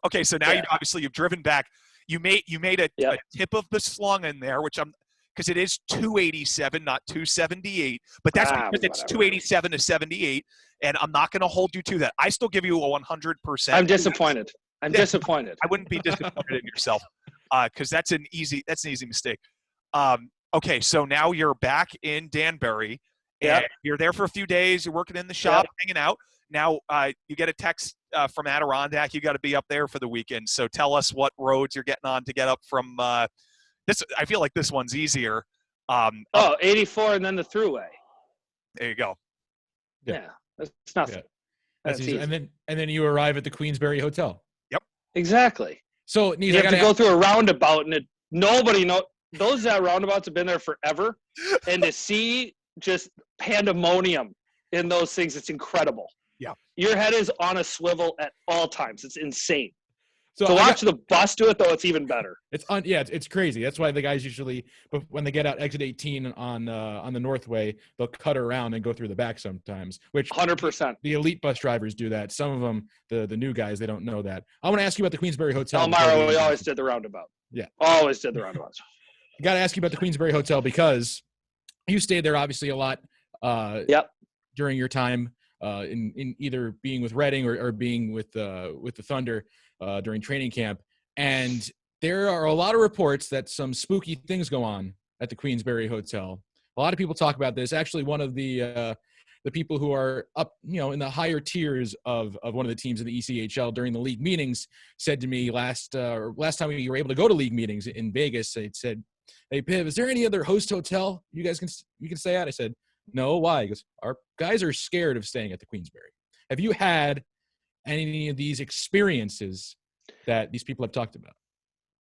[SPEAKER 1] Okay, so now you've driven back. You made a tip of the slung in there, which because it is 287, not 278, but that's because it's 287 to 78, and I'm not going to hold you to that. I still give you a 100%.
[SPEAKER 4] I'm disappointed. Disappointed.
[SPEAKER 1] I wouldn't be disappointed in yourself, because that's an easy mistake. Okay, so now you're back in Danbury, and you're there for a few days. You're working in the shop, hanging out. Now you get a text from Adirondack. You got to be up there for the weekend. So tell us what roads you're getting on to get up from this. I feel like this one's easier.
[SPEAKER 4] 84 and then the thruway.
[SPEAKER 1] There you go.
[SPEAKER 4] Yeah, that's nothing.
[SPEAKER 2] Yeah. That's easy. And then you arrive at the Queensberry Hotel.
[SPEAKER 1] Yep.
[SPEAKER 4] Exactly.
[SPEAKER 2] So
[SPEAKER 4] you have to go through a roundabout, and nobody knows. Those that roundabouts have been there forever, and to see just pandemonium in those things, it's incredible.
[SPEAKER 1] Yeah.
[SPEAKER 4] Your head is on a swivel at all times. It's insane.
[SPEAKER 2] So
[SPEAKER 4] to watch the bus do it, though, it's even better.
[SPEAKER 2] It's crazy. That's why the guys usually, when they get out exit 18 on the Northway, they'll cut around and go through the back sometimes, which
[SPEAKER 4] 100%.
[SPEAKER 2] The elite bus drivers do that. Some of them, the new guys, they don't know that. I want to ask you about the Queensberry Hotel.
[SPEAKER 4] Elmira, we always did the roundabout.
[SPEAKER 2] Yeah.
[SPEAKER 4] Always did the roundabouts.
[SPEAKER 2] I got to ask you about the Queensberry Hotel because you stayed there obviously a lot during your time in either being with Reading or being with the Thunder during training camp. And there are a lot of reports that some spooky things go on at the Queensberry Hotel. A lot of people talk about this. Actually, one of the people who are up, in the higher tiers of one of the teams in the ECHL during the league meetings said to me last time we were able to go to league meetings in Vegas, they said, "Hey, Piv, is there any other host hotel you can stay at?" I said, "No, why?" He goes, "Our guys are scared of staying at the Queensberry." Have you had any of these experiences that these people have talked about?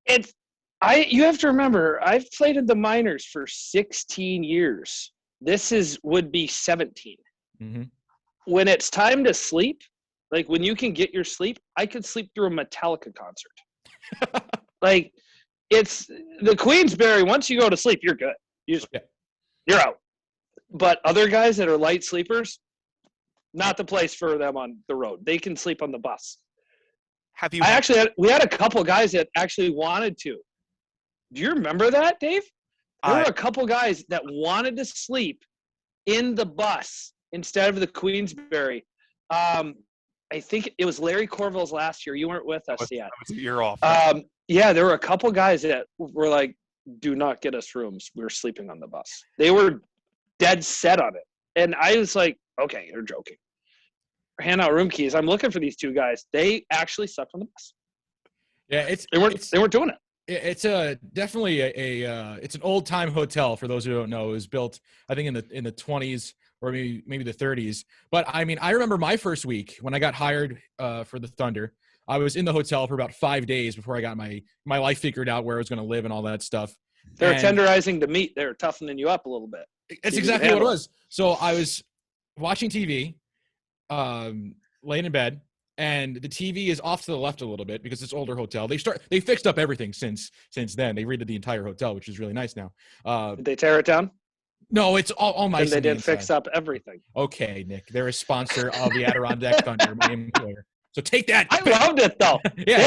[SPEAKER 4] You have to remember, I've played in the minors for 16 years. This would be 17.
[SPEAKER 2] Mm-hmm. When
[SPEAKER 4] it's time to sleep, like when you can get your sleep, I could sleep through a Metallica concert. Like, it's the Queensberry. Once you go to sleep, you're good. you're out. But other guys that are light sleepers, not the place for them on the road. They can sleep on the bus. We had a couple guys that actually wanted to. Do you remember that, Dave? There were a couple guys that wanted to sleep in the bus instead of the Queensbury. I think it was Larry Corville's last year. You weren't with us yet.
[SPEAKER 1] That was a year off.
[SPEAKER 4] Yeah, there were a couple guys that were like, do not get us rooms. We're sleeping on the bus. They were dead set on it. And I was like, okay, you're joking. Hand out room keys. I'm looking for these two guys. They actually slept on the bus.
[SPEAKER 2] Yeah,
[SPEAKER 4] they weren't doing it.
[SPEAKER 2] It's definitely it's an old time hotel for those who don't know. It was built, I think, in the 20s or maybe the 30s. But I mean, I remember my first week when I got hired for the Thunder. I was in the hotel for about 5 days before I got my life figured out, where I was going to live and all that stuff.
[SPEAKER 4] They're tenderizing the meat. They're toughening you up a little bit.
[SPEAKER 2] It's exactly what it was. So I was watching TV, laying in bed, and the TV is off to the left a little bit because it's an older hotel. They fixed up everything since then. They redid the entire hotel, which is really nice now.
[SPEAKER 4] Did they tear it down?
[SPEAKER 2] No, it's all nice.
[SPEAKER 4] And they did fix up everything.
[SPEAKER 2] Okay, Nick. They're a sponsor of the Adirondack Thunder, my employer. So take that.
[SPEAKER 4] I loved it, though. Yeah,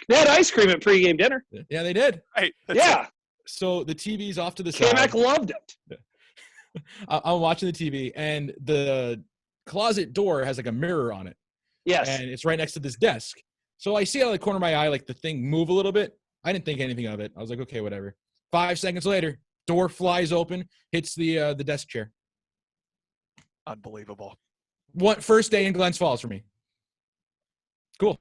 [SPEAKER 4] they had ice cream at pregame dinner.
[SPEAKER 2] Yeah, they did.
[SPEAKER 1] Right.
[SPEAKER 4] Yeah.
[SPEAKER 2] So the TV's off to the side.
[SPEAKER 4] K-Mac loved it.
[SPEAKER 2] I'm watching the TV, and the closet door has like a mirror on it.
[SPEAKER 4] Yes.
[SPEAKER 2] And it's right next to this desk. So I see out of the corner of my eye, like the thing move a little bit. I didn't think anything of it. I was like, okay, whatever. 5 seconds later, door flies open, hits the desk chair.
[SPEAKER 1] Unbelievable.
[SPEAKER 2] First day in Glens Falls for me. Cool.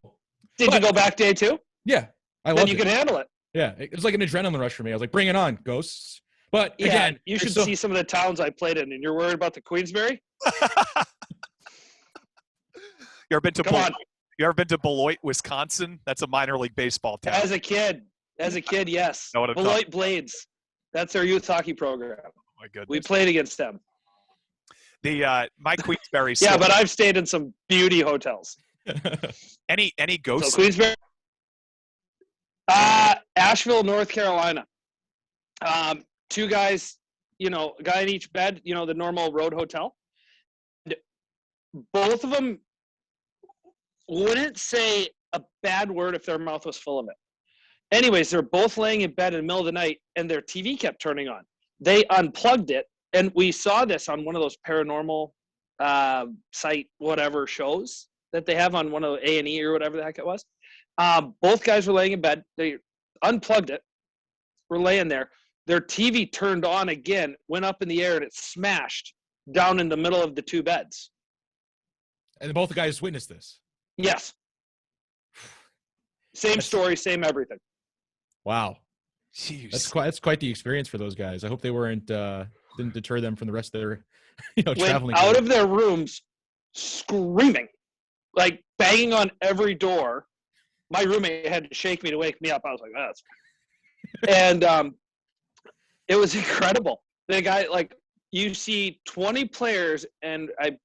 [SPEAKER 4] Did you go back day 2?
[SPEAKER 2] Yeah. I loved it.
[SPEAKER 4] Then you could handle it.
[SPEAKER 2] Yeah. It was like an adrenaline rush for me. I was like, bring it on, ghosts. But again,
[SPEAKER 4] you should see some of the towns I played in, and you're worried about the Queensbury?
[SPEAKER 1] You ever been to Beloit, Wisconsin? That's a minor league baseball town.
[SPEAKER 4] As a kid, yes. Beloit Blades. That's their youth hockey program.
[SPEAKER 1] Oh my goodness.
[SPEAKER 4] We played against them.
[SPEAKER 1] My Queensbury.
[SPEAKER 4] Yeah, but I've stayed in some beauty hotels.
[SPEAKER 1] Any ghosts?
[SPEAKER 4] So Queensbury. Asheville, North Carolina. 2 guys, a guy in each bed, the normal road hotel. Both of them wouldn't say a bad word if their mouth was full of it. Anyways, they're both laying in bed in the middle of the night, and their TV kept turning on. They unplugged it, and we saw this on one of those paranormal site whatever shows that they have on one of the A&E or whatever the heck it was. Both guys were laying in bed. They unplugged it. We're laying there. Their TV turned on again, went up in the air, and it smashed down in the middle of the 2 beds.
[SPEAKER 2] And both the guys witnessed this?
[SPEAKER 4] Yes. Same story, same everything.
[SPEAKER 2] Wow.
[SPEAKER 1] Jeez.
[SPEAKER 2] That's quite the experience for those guys. I hope they didn't deter them from the rest of their traveling.
[SPEAKER 4] Out of their rooms screaming, like banging on every door. My roommate had to shake me to wake me up. I was like, that's and it was incredible. The guy, like, you see 20 players, and I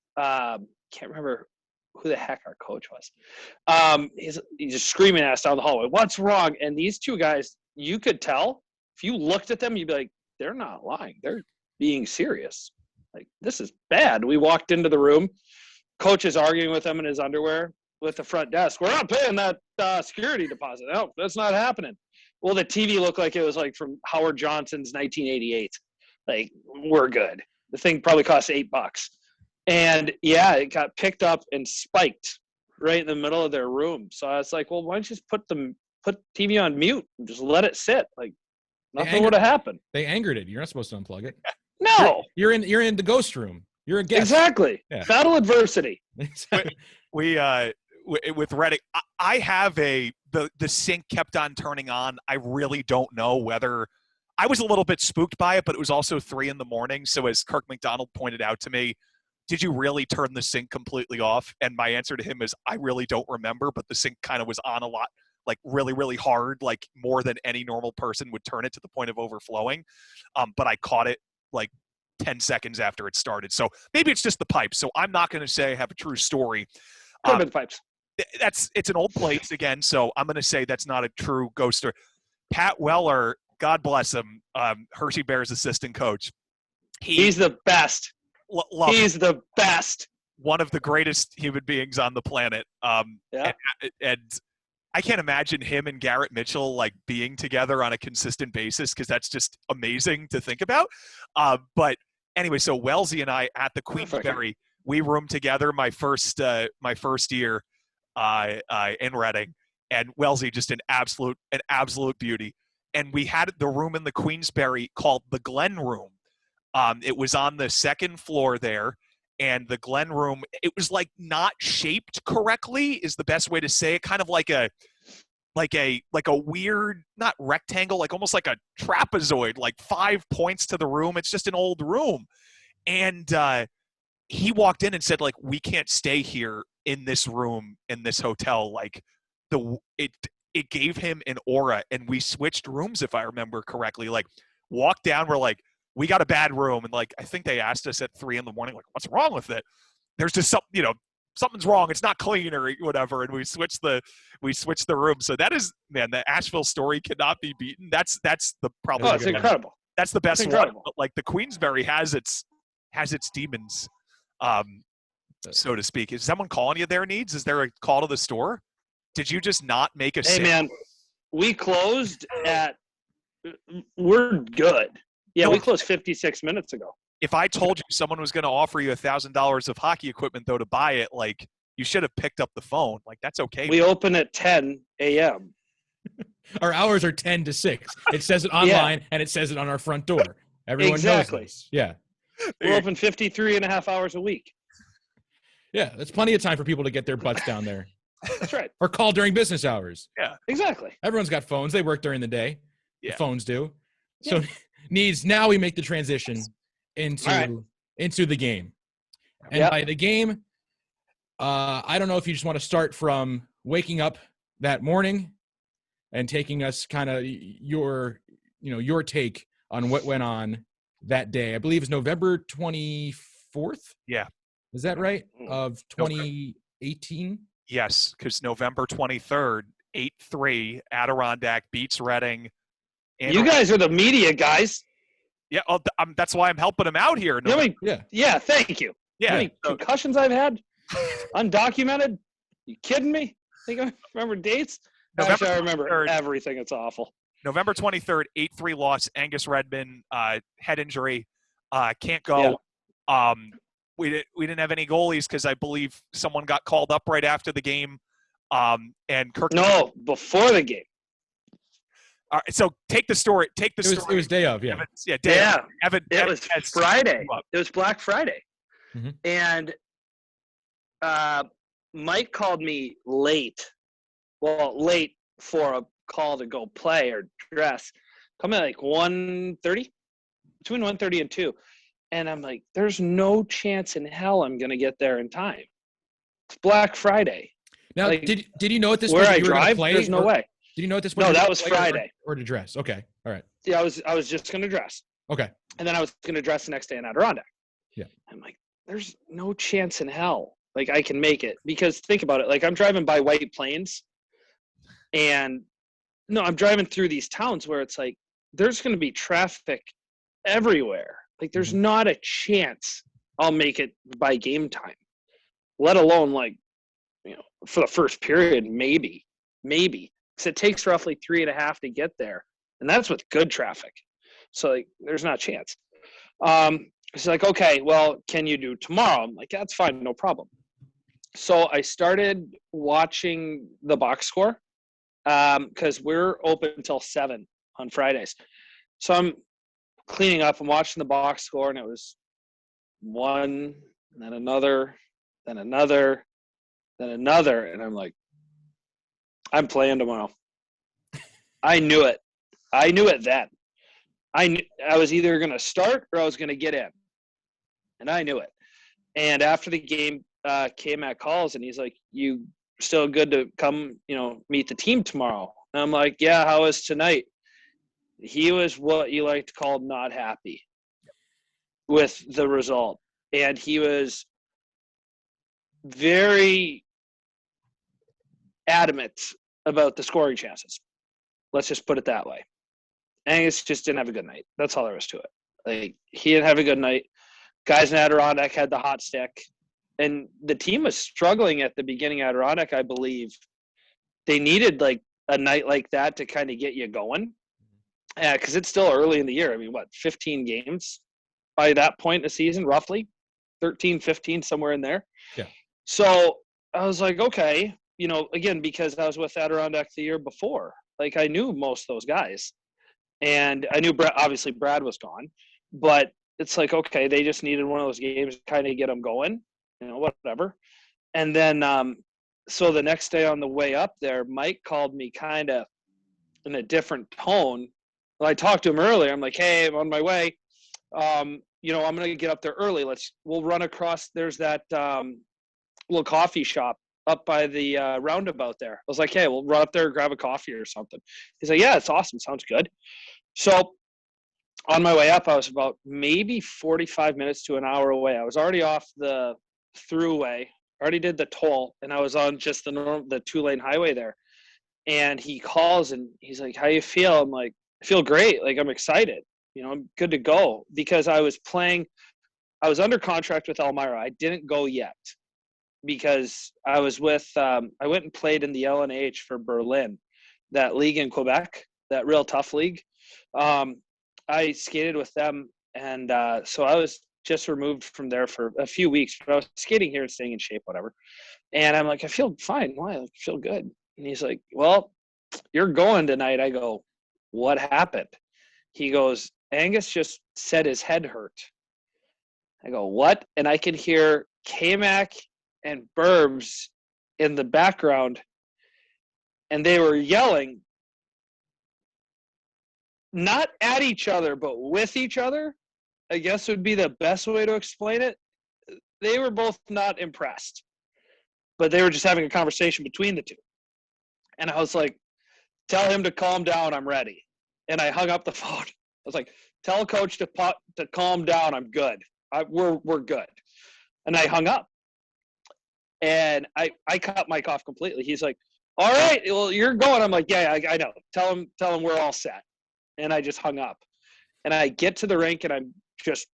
[SPEAKER 4] can't remember who the heck our coach was. He's just screaming at us down the hallway, what's wrong? And these 2 guys, you could tell, if you looked at them, you'd be like, they're not lying. They're being serious. Like, this is bad. We walked into the room. Coach is arguing with them in his underwear with the front desk. We're not paying that security deposit. No, that's not happening. Well, the TV looked like it was like from Howard Johnson's 1988. Like, we're good. The thing probably cost $8. And yeah, it got picked up and spiked right in the middle of their room. So I was like, well, why don't you just put TV on mute and just let it sit? Like, nothing would have happened. They
[SPEAKER 2] angered it. You're not supposed to unplug it.
[SPEAKER 4] No.
[SPEAKER 2] You're in the ghost room. You're a guest.
[SPEAKER 4] Exactly. Yeah. Battle adversity.
[SPEAKER 1] We with Reddick, I have the sink kept on turning on. I really don't know whether I was a little bit spooked by it, but it was also 3 a.m. So as Kirk McDonald pointed out to me, did you really turn the sink completely off? And my answer to him is, I really don't remember, but the sink kind of was on a lot, like really, really hard, like more than any normal person would turn it to the point of overflowing. But I caught it like 10 seconds after it started. So maybe it's just the pipes. So I'm not going to say I have a true story.
[SPEAKER 4] The pipes.
[SPEAKER 1] It's an old place again. So I'm going to say that's not a true ghost story. Pat Weller, God bless him, Hershey Bears assistant coach.
[SPEAKER 4] He's the best. He's the best.
[SPEAKER 1] One of the greatest human beings on the planet. And I can't imagine him and Garrett Mitchell like being together on a consistent basis because that's just amazing to think about. But anyway, so Wellesley and I at the Queensberry, we roomed together my first year in Reading, and Wellesley just an absolute beauty. And we had the room in the Queensberry called the Glen Room. It was on the second floor there. And the Glen Room, it was like not shaped correctly is the best way to say it. Kind of like a weird, not rectangle, like almost like a trapezoid, like 5 points to the room. It's just an old room. And he walked in and said, like, we can't stay here in this room, in this hotel. Like it gave him an aura, and we switched rooms, if I remember correctly. Like walked down, we're like, we got a bad room. And like, I think they asked us at 3 a.m, like, what's wrong with it? There's just something, something's wrong. It's not clean or whatever. And we switched the room. So that is, man, the Asheville story cannot be beaten. That's the probably.
[SPEAKER 4] Oh, it's incredible.
[SPEAKER 1] That's the best one. But like the Queensberry has its demons, so to speak. Is someone calling you there, Needs? Is there a call to the store? Did you just not make a sale?
[SPEAKER 4] Hey, man, we closed we're good. Yeah, we closed 56 minutes ago.
[SPEAKER 1] If I told you someone was going to offer you $1,000 of hockey equipment, though, to buy it, like, you should have picked up the phone. Like, that's okay.
[SPEAKER 4] We open at 10 a.m.
[SPEAKER 2] Our hours are 10 to 6. It says it online, and it says it on our front door. Everyone knows this. Yeah.
[SPEAKER 4] We're open 53 and a half hours a week.
[SPEAKER 2] Yeah, that's plenty of time for people to get their butts down there.
[SPEAKER 4] That's right.
[SPEAKER 2] Or call during business hours.
[SPEAKER 1] Yeah.
[SPEAKER 4] Exactly.
[SPEAKER 2] Everyone's got phones. They work during the day.
[SPEAKER 1] Yeah.
[SPEAKER 2] The phones do.
[SPEAKER 4] Yeah.
[SPEAKER 2] So now we make the transition into the game. And by the game, I don't know if you just want to start from waking up that morning and taking us kind of your take on what went on that day. I believe it's November 24th.
[SPEAKER 1] Yeah.
[SPEAKER 2] Is that right? Of 2018?
[SPEAKER 1] Yes, because November 23rd, 8-3, Adirondack beats Reading.
[SPEAKER 4] You guys are the media guys.
[SPEAKER 1] Yeah, that's why I'm helping him out here.
[SPEAKER 4] Yeah, thank you.
[SPEAKER 1] Yeah.
[SPEAKER 4] How many concussions I've had? Undocumented? You kidding me? Think I remember dates? Actually, I remember everything. It's awful.
[SPEAKER 1] November 23rd, 8-3 loss. Angus Redmond, head injury, can't go. Yeah. We didn't have any goalies because I believe someone got called up right after the game. And Kirk.
[SPEAKER 4] No, before the game.
[SPEAKER 1] All right, so take the story. It
[SPEAKER 2] was day of, yeah.
[SPEAKER 1] Evan,
[SPEAKER 4] it was Friday. It was Black Friday.
[SPEAKER 2] Mm-hmm.
[SPEAKER 4] And Mike called me late. Well, late for a call to go play or dress. Come in like 1:30, between 1:30 and 2. And I'm like, there's no chance in hell I'm going to get there in time. It's Black Friday.
[SPEAKER 2] Now, like, did you know at this
[SPEAKER 4] point
[SPEAKER 2] where
[SPEAKER 4] I drive? There's no way.
[SPEAKER 2] Did you know at this point?
[SPEAKER 4] No, that was Friday.
[SPEAKER 2] Or to dress. Okay. All right.
[SPEAKER 4] Yeah, I was just going to dress.
[SPEAKER 2] Okay.
[SPEAKER 4] And then I was going to dress the next day in Adirondack.
[SPEAKER 2] Yeah.
[SPEAKER 4] I'm like, there's no chance in hell. Like, I can make it. Because think about it. Like, I'm driving by White Plains. And, no, I'm driving through these towns where it's like, there's going to be traffic everywhere. Like, there's not a chance I'll make it by game time. Let alone, like, for the first period, maybe. Because it takes roughly 3.5 to get there. And that's with good traffic. So, like, there's not a chance. It's like, okay, well, can you do tomorrow? I'm like, that's fine, no problem. So I started watching the box score because we're open until 7 on Fridays. So I'm cleaning up and watching the box score, and it was 1, and then another, then another, then another. And I'm like, I'm playing tomorrow. I knew it. I knew it then. I was either going to start or I was going to get in. And I knew it. And after the game, K-Mac calls, and he's like, you still good to come, meet the team tomorrow? And I'm like, yeah, how was tonight? He was what you like to call not happy with the result. And he was very adamant about the scoring chances. Let's just put it that way. Angus just didn't have a good night. That's all there was to it. Like, he didn't have a good night. Guys in Adirondack had the hot stick. And the team was struggling at the beginning of Adirondack, I believe. They needed, like, a night like that to kind of get you going. Because it's still early in the year. I mean, 15 games by that point in the season, roughly? 13, 15, somewhere in there.
[SPEAKER 2] Yeah.
[SPEAKER 4] So I was like, okay, again, because I was with Adirondack the year before. Like, I knew most of those guys. And I knew, obviously, Brad was gone. But it's like, okay, they just needed one of those games to kind of get them going, whatever. And then so the next day on the way up there, Mike called me kind of in a different tone. Well, I talked to him earlier. I'm like, hey, I'm on my way. I'm going to get up there early. We'll run across. There's that little coffee shop up by the roundabout there. I was like, hey, we'll run up there, grab a coffee or something. He's like, yeah, it's awesome. Sounds good. So on my way up, I was about maybe 45 minutes to an hour away. I was already off the throughway, already did the toll, and I was on just the 2-lane highway there. And he calls and he's like, how you feel? I'm like, I feel great. Like, I'm excited. I'm good to go, because I was under contract with Elmira. I didn't go yet because I was with I went and played in the LNH for Berlin, that league in Quebec, that real tough league. I skated with them, and so I was just removed from there for a few weeks. But I was skating here and staying in shape, whatever. And I'm like, I feel fine. Why? I feel good. And he's like, well, you're going tonight. I go, what happened? He goes, Angus just said his head hurt. I go, what? And I can hear K-Mac and Burbs in the background, and they were yelling, not at each other, but with each other, I guess would be the best way to explain it. They were both not impressed, but they were just having a conversation between the two. And I was like, tell him to calm down. I'm ready. And I hung up the phone. I was like, tell coach to calm down. I'm good. We're good. And I hung up. And I cut Mike off completely. He's like, all right, well, you're going. I'm like, yeah, I know. Tell him we're all set. And I just hung up. And I get to the rink, and I'm just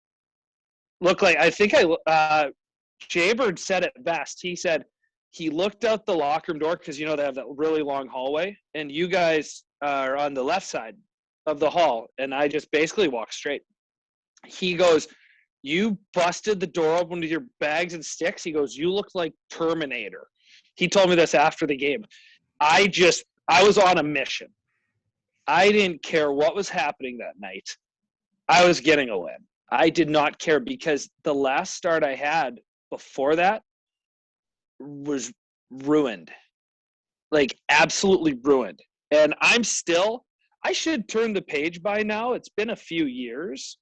[SPEAKER 4] look like, I think Jaybird said it best. He said he looked out the locker room door, because they have that really long hallway, and you guys are on the left side of the hall, and I just basically walked straight. He goes, you busted the door open with your bags and sticks. He goes, you look like Terminator. He told me this after the game. I was on a mission. I didn't care what was happening that night. I was getting a win. I did not care, because the last start I had before that was ruined. Like, absolutely ruined. And I should turn the page by now. It's been a few years.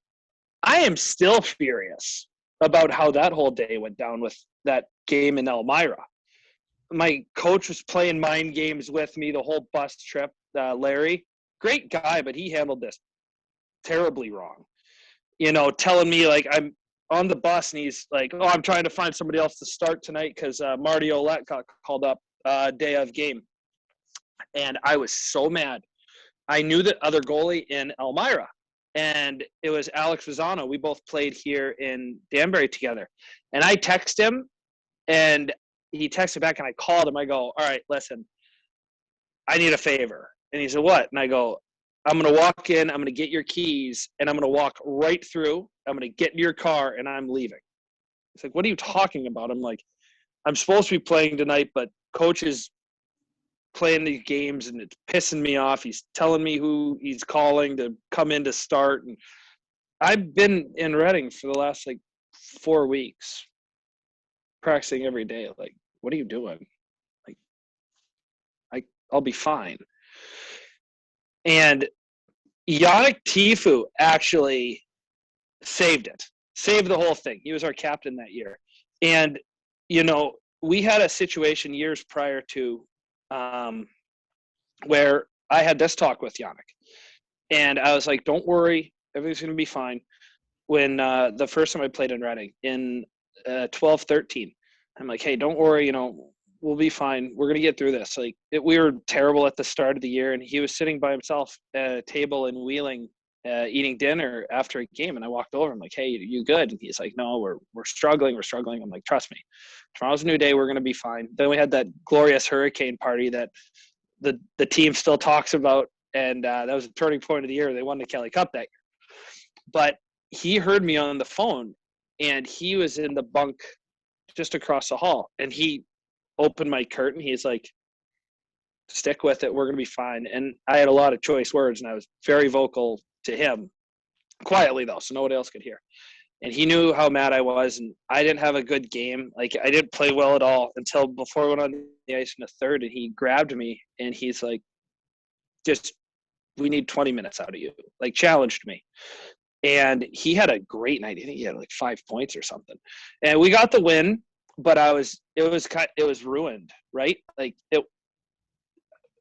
[SPEAKER 4] I am still furious about how that whole day went down with that game in Elmira. My coach was playing mind games with me the whole bus trip, Larry. Great guy, but he handled this terribly wrong. Telling me, like, I'm on the bus, and he's like, oh, I'm trying to find somebody else to start tonight because Marty Olette got called up day of game. And I was so mad. I knew the other goalie in Elmira, and it was Alex Vizzano. We both played here in Danbury together. And I text him, and he texted back, and I called him. I go, all right, listen, I need a favor. And he said, what? And I go, I'm going to walk in, I'm going to get your keys, and I'm going to walk right through. I'm going to get in your car, and I'm leaving. He's like, what are you talking about? I'm like, I'm supposed to be playing tonight, but coach is playing these games, and it's pissing me off. He's telling me who he's calling to come in to start. And I've been in Reading for the last, 4 weeks, practicing every day. Like, what are you doing? I'll be fine. And Yannick Tifu actually saved the whole thing. He was our captain that year. And, we had a situation years prior to where I had this talk with Yannick. And I was like, don't worry, everything's going to be fine. When the first time I played in Reading in 12-13, I'm like, hey, don't worry, we'll be fine. We're going to get through this. We were terrible at the start of the year, and he was sitting by himself at a table in Wheeling eating dinner after a game, and I walked over. I'm like, "Hey, you good?" And he's like, "No, we're struggling. We're struggling." I'm like, "Trust me, tomorrow's a new day. We're gonna be fine." Then we had that glorious hurricane party that the team still talks about, and that was a turning point of the year. They won the Kelly Cup that year. But he heard me on the phone, and he was in the bunk just across the hall, and he opened my curtain. He's like, "Stick with it. We're gonna be fine." And I had a lot of choice words, and I was very vocal to him, quietly though, so nobody else could hear. And he knew how mad I was, and I didn't have a good game. Like, I didn't play well at all until before I went on the ice in the third, and he grabbed me, and he's like, we need 20 minutes out of you, like, challenged me. And he had a great night. I think he had like 5 points or something. And we got the win, but it was ruined, right? Like,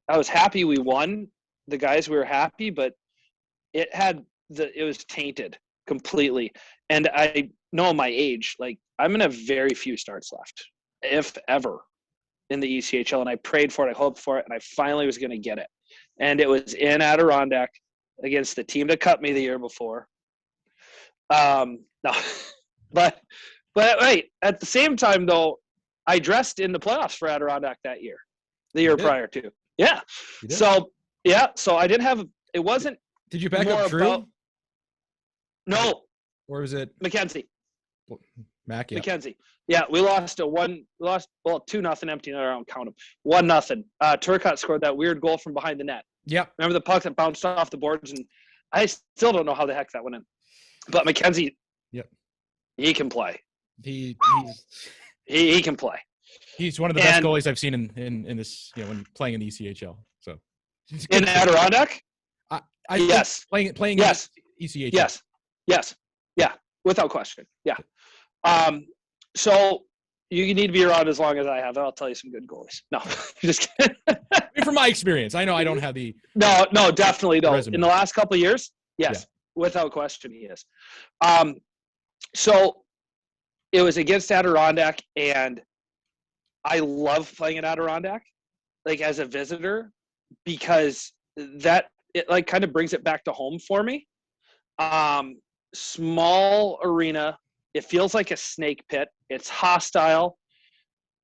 [SPEAKER 4] I was happy we won. The guys were happy, but it was tainted completely. And I know my age, like, I'm going to have very few starts left, if ever, in the ECHL. And I prayed for it. I hoped for it. And I finally was going to get it. And it was in Adirondack against the team that cut me the year before. No, but wait, at the same time though, I dressed in the playoffs for Adirondack that year, the year prior to. Yeah. So I didn't have, it wasn't.
[SPEAKER 2] Did you back up Drew?
[SPEAKER 4] No.
[SPEAKER 2] Or was it
[SPEAKER 4] Mackenzie?
[SPEAKER 2] Mac, yeah.
[SPEAKER 4] Mackenzie. Yeah, we lost 2-0 empty net. I don't count them. 1-0. Turcotte scored that weird goal from behind the net.
[SPEAKER 2] Yep.
[SPEAKER 4] Remember the puck that bounced off the boards, and I still don't know how the heck that went in. But Mackenzie,
[SPEAKER 2] yep,
[SPEAKER 4] he can play.
[SPEAKER 2] He
[SPEAKER 4] can play.
[SPEAKER 2] He's one of the best goalies I've seen in this, when playing in the ECHL. So
[SPEAKER 4] in Adirondack, yes,
[SPEAKER 2] playing
[SPEAKER 4] yes,
[SPEAKER 2] in ECHL.
[SPEAKER 4] Yes, yeah, without question, yeah. So you need to be around as long as I have. I'll tell you some good goalies. No, just kidding.
[SPEAKER 2] From my experience, I know I don't have the
[SPEAKER 4] no, definitely no.
[SPEAKER 2] resume.
[SPEAKER 4] In the last couple of years, yes, without question, he is. So it was against Adirondack, and I love playing at Adirondack, like, as a visitor, because it like kind of brings it back to home for me. Small arena. It feels like a snake pit. It's hostile.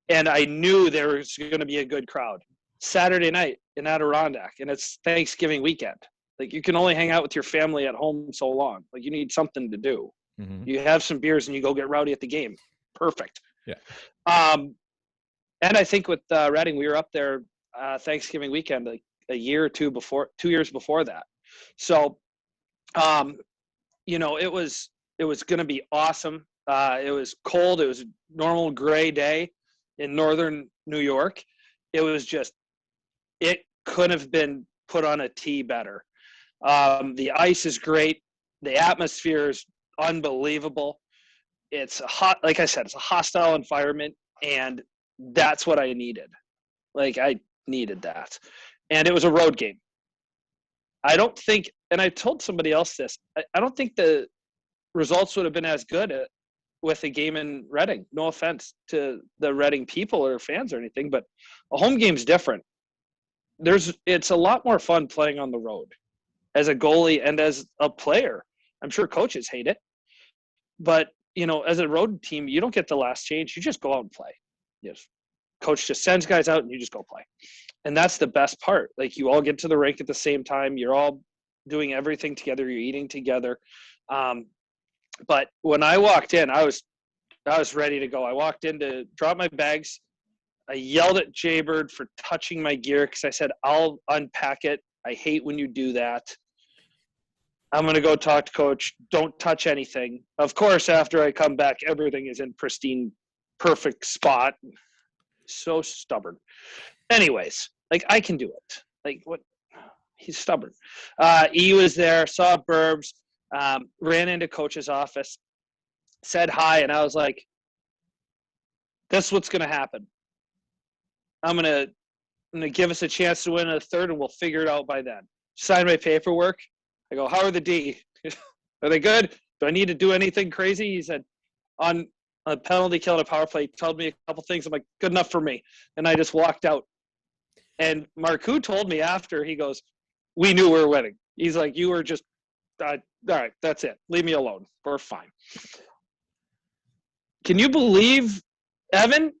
[SPEAKER 4] And I knew there was going to be a good crowd. Saturday night in Adirondack, and it's Thanksgiving weekend. Like, you can only hang out with your family at home so long. Like, you need something to do. Mm-hmm. You have some beers and you go get rowdy at the game. Perfect.
[SPEAKER 2] Yeah.
[SPEAKER 4] And I think with Reading, we were up there Thanksgiving weekend, like a year or 2 years before that. So, it was going to be awesome. It was cold. It was a normal gray day in northern New York. It was just, it couldn't have been put on a tee better. The ice is great. The atmosphere is unbelievable. It's like I said, it's a hostile environment, and that's what I needed. Like, I needed that. And it was a road game. I don't think, and I told somebody else this, I don't think the results would have been as good with a game in Reading. No offense to the Reading people or fans or anything, but a home game's different. It's a lot more fun playing on the road as a goalie and as a player. I'm sure coaches hate it, but as a road team, you don't get the last change. You just go out and play. Yes. Coach just sends guys out and you just go play. And that's the best part. Like, you all get to the rink at the same time. You're all doing everything together. You're eating together. But when I walked in, I was ready to go. I walked in to drop my bags. I yelled at Jaybird for touching my gear because I said, "I'll unpack it. I hate when you do that. I'm going to go talk to coach. Don't touch anything." Of course, after I come back, everything is in pristine, perfect spot. So stubborn. Anyways, like, I can do it. Like, what? He's stubborn. E was there, saw Burbs, ran into coach's office, said hi, and I was like, this is what's going to happen. I'm going to give us a chance to win in a third, and we'll figure it out by then. Sign my paperwork. I go, "How are the D? Are they good? Do I need to do anything crazy?" He said, "On a penalty kill and a power play," told me a couple things. I'm like, "Good enough for me." And I just walked out. And Marcoux told me after, he goes, "We knew we were winning." He's like, "You were just all right, that's it. Leave me alone. We're fine. Can you believe, Evan,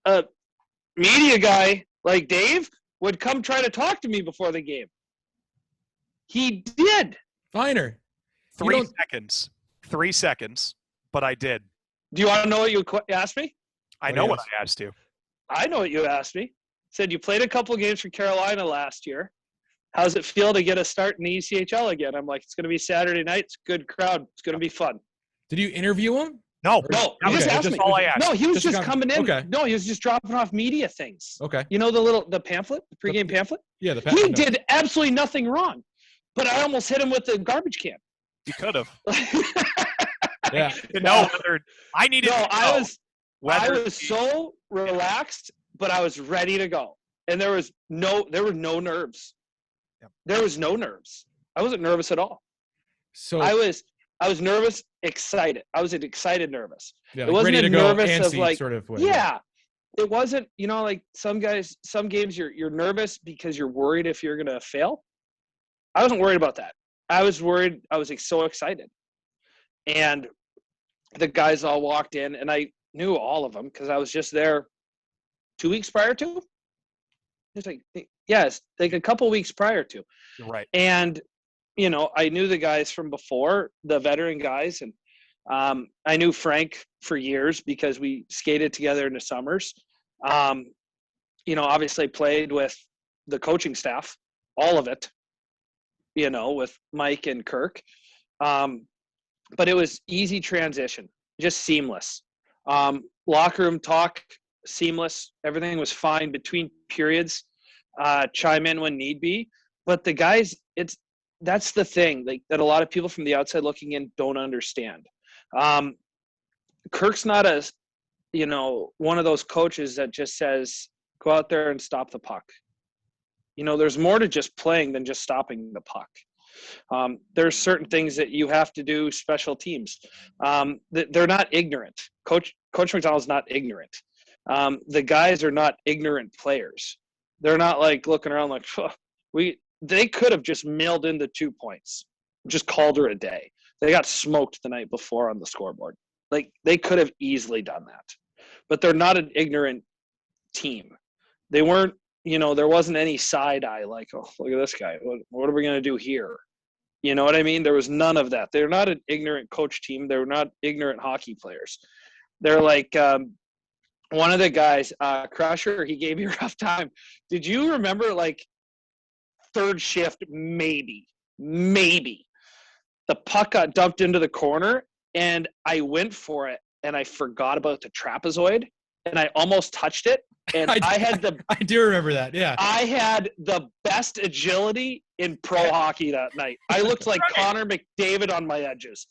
[SPEAKER 4] a media guy like Dave would come try to talk to me before the game? He did.
[SPEAKER 2] Finer.
[SPEAKER 1] 3 seconds. 3 seconds, but I did.
[SPEAKER 4] Do you want to know what you asked me?
[SPEAKER 1] I know what I asked you.
[SPEAKER 4] I know what you asked me. Said you played a couple games for Carolina last year. How's it feel to get a start in the ECHL again? I'm like, it's going to be Saturday night. It's a good crowd. It's going to be fun.
[SPEAKER 2] Did you interview him?
[SPEAKER 1] No,
[SPEAKER 4] he just asked me.
[SPEAKER 1] All I asked.
[SPEAKER 4] No, he was just coming in.
[SPEAKER 2] Okay.
[SPEAKER 4] No, he was just dropping off media things.
[SPEAKER 2] Okay.
[SPEAKER 4] You know the pamphlet, the pregame pamphlet?
[SPEAKER 2] Yeah, the pamphlet.
[SPEAKER 4] He did absolutely nothing wrong, but I almost hit him with the garbage can.
[SPEAKER 1] You could have.
[SPEAKER 2] Yeah.
[SPEAKER 1] No, I needed.
[SPEAKER 4] No,
[SPEAKER 1] I
[SPEAKER 4] was so relaxed, but I was ready to go, and there were no nerves.
[SPEAKER 1] Yep.
[SPEAKER 4] There was no nerves. I wasn't nervous at all.
[SPEAKER 2] So
[SPEAKER 4] I was nervous, excited. I was an excited nervous.
[SPEAKER 2] Yeah,
[SPEAKER 4] it wasn't
[SPEAKER 2] ready to
[SPEAKER 4] a
[SPEAKER 2] go,
[SPEAKER 4] nervous of like,
[SPEAKER 2] sort of way.
[SPEAKER 4] Yeah. It wasn't, like some games you're nervous because you're worried if you're gonna fail. I wasn't worried about that. I was worried. I was so excited, and the guys all walked in, and I knew all of them because I was just there 2 weeks prior to. It's like, yes, like a couple weeks prior to.
[SPEAKER 1] You're right.
[SPEAKER 4] And I knew the guys from before, the veteran guys, and I knew Frank for years because we skated together in the summers. Obviously played with the coaching staff, all of it, with Mike and Kirk. But it was easy transition, just seamless. Locker room talk, seamless. Everything was fine between periods. Chime in when need be. But the guys, that's the thing that a lot of people from the outside looking in don't understand. Kirk's not one of those coaches that just says, go out there and stop the puck. There's more to just playing than just stopping the puck. There's certain things that you have to do, special teams. They're not ignorant. Coach McDonald's not ignorant. The guys are not ignorant players. They're not like looking around like, they could have just mailed in the 2 points, just called her a day. They got smoked the night before on the scoreboard. Like, they could have easily done that. But they're not an ignorant team. They weren't, there wasn't any side eye like, oh, look at this guy. What are we going to do here? You know what I mean? There was none of that. They're not an ignorant coach team. They're not ignorant hockey players. They're like one of the guys, Crusher, he gave me a rough time. Did you remember, like, third shift, maybe, the puck got dumped into the corner, and I went for it, and I forgot about the trapezoid, and I almost touched it, and I
[SPEAKER 2] do remember that, yeah.
[SPEAKER 4] I had the best agility in pro hockey that night. I looked like Connor McDavid on my edges.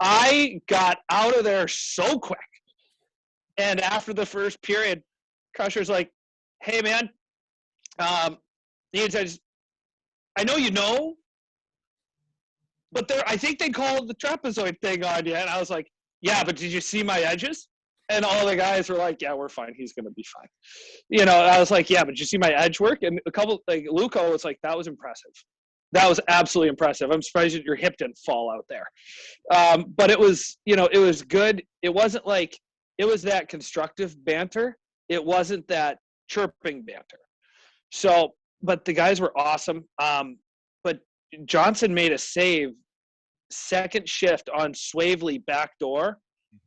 [SPEAKER 4] I got out of there so quick, and after the first period, Crusher's like, hey, man, I know but I think they called the trapezoid thing on you. And I was like, yeah, but did you see my edges? And all the guys were like, yeah, we're fine. He's going to be fine. I was like, yeah, but did you see my edge work? And a couple, like, Luco was like, that was impressive. That was absolutely impressive. I'm surprised that your hip didn't fall out there. But it was, it was good. It wasn't like, it was that constructive banter. It wasn't that chirping banter. So, but the guys were awesome. But Johnson made a save, second shift on Swavely backdoor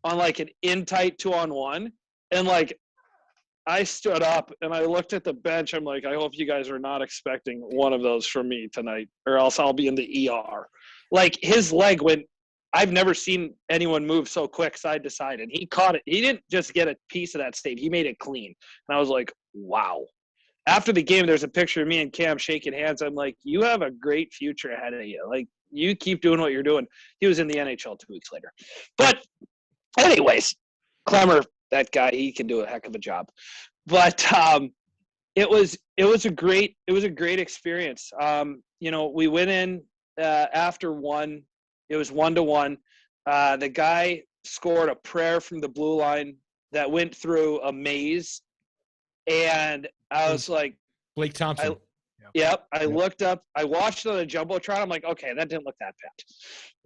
[SPEAKER 4] on like an in-tight 2-on-1. And like, I stood up and I looked at the bench. I'm like, I hope you guys are not expecting one of those from me tonight, or else I'll be in the ER. Like, his leg went, I've never seen anyone move so quick side to side. And he caught it. He didn't just get a piece of that save. He made it clean. And I was like, wow. After the game, there's a picture of me and Cam shaking hands. I'm like, you have a great future ahead of you. Like, you keep doing what you're doing. He was in the NHL 2 weeks later. But anyways, Clemmer, that guy, he can do a heck of a job. But it was a great experience. We went in after one. It was 1-1. The guy scored a prayer from the blue line that went through a maze. And I was like,
[SPEAKER 2] Blake Thompson.
[SPEAKER 4] Yep. I looked up. I watched it on a jumbotron. I'm like, okay, that didn't look that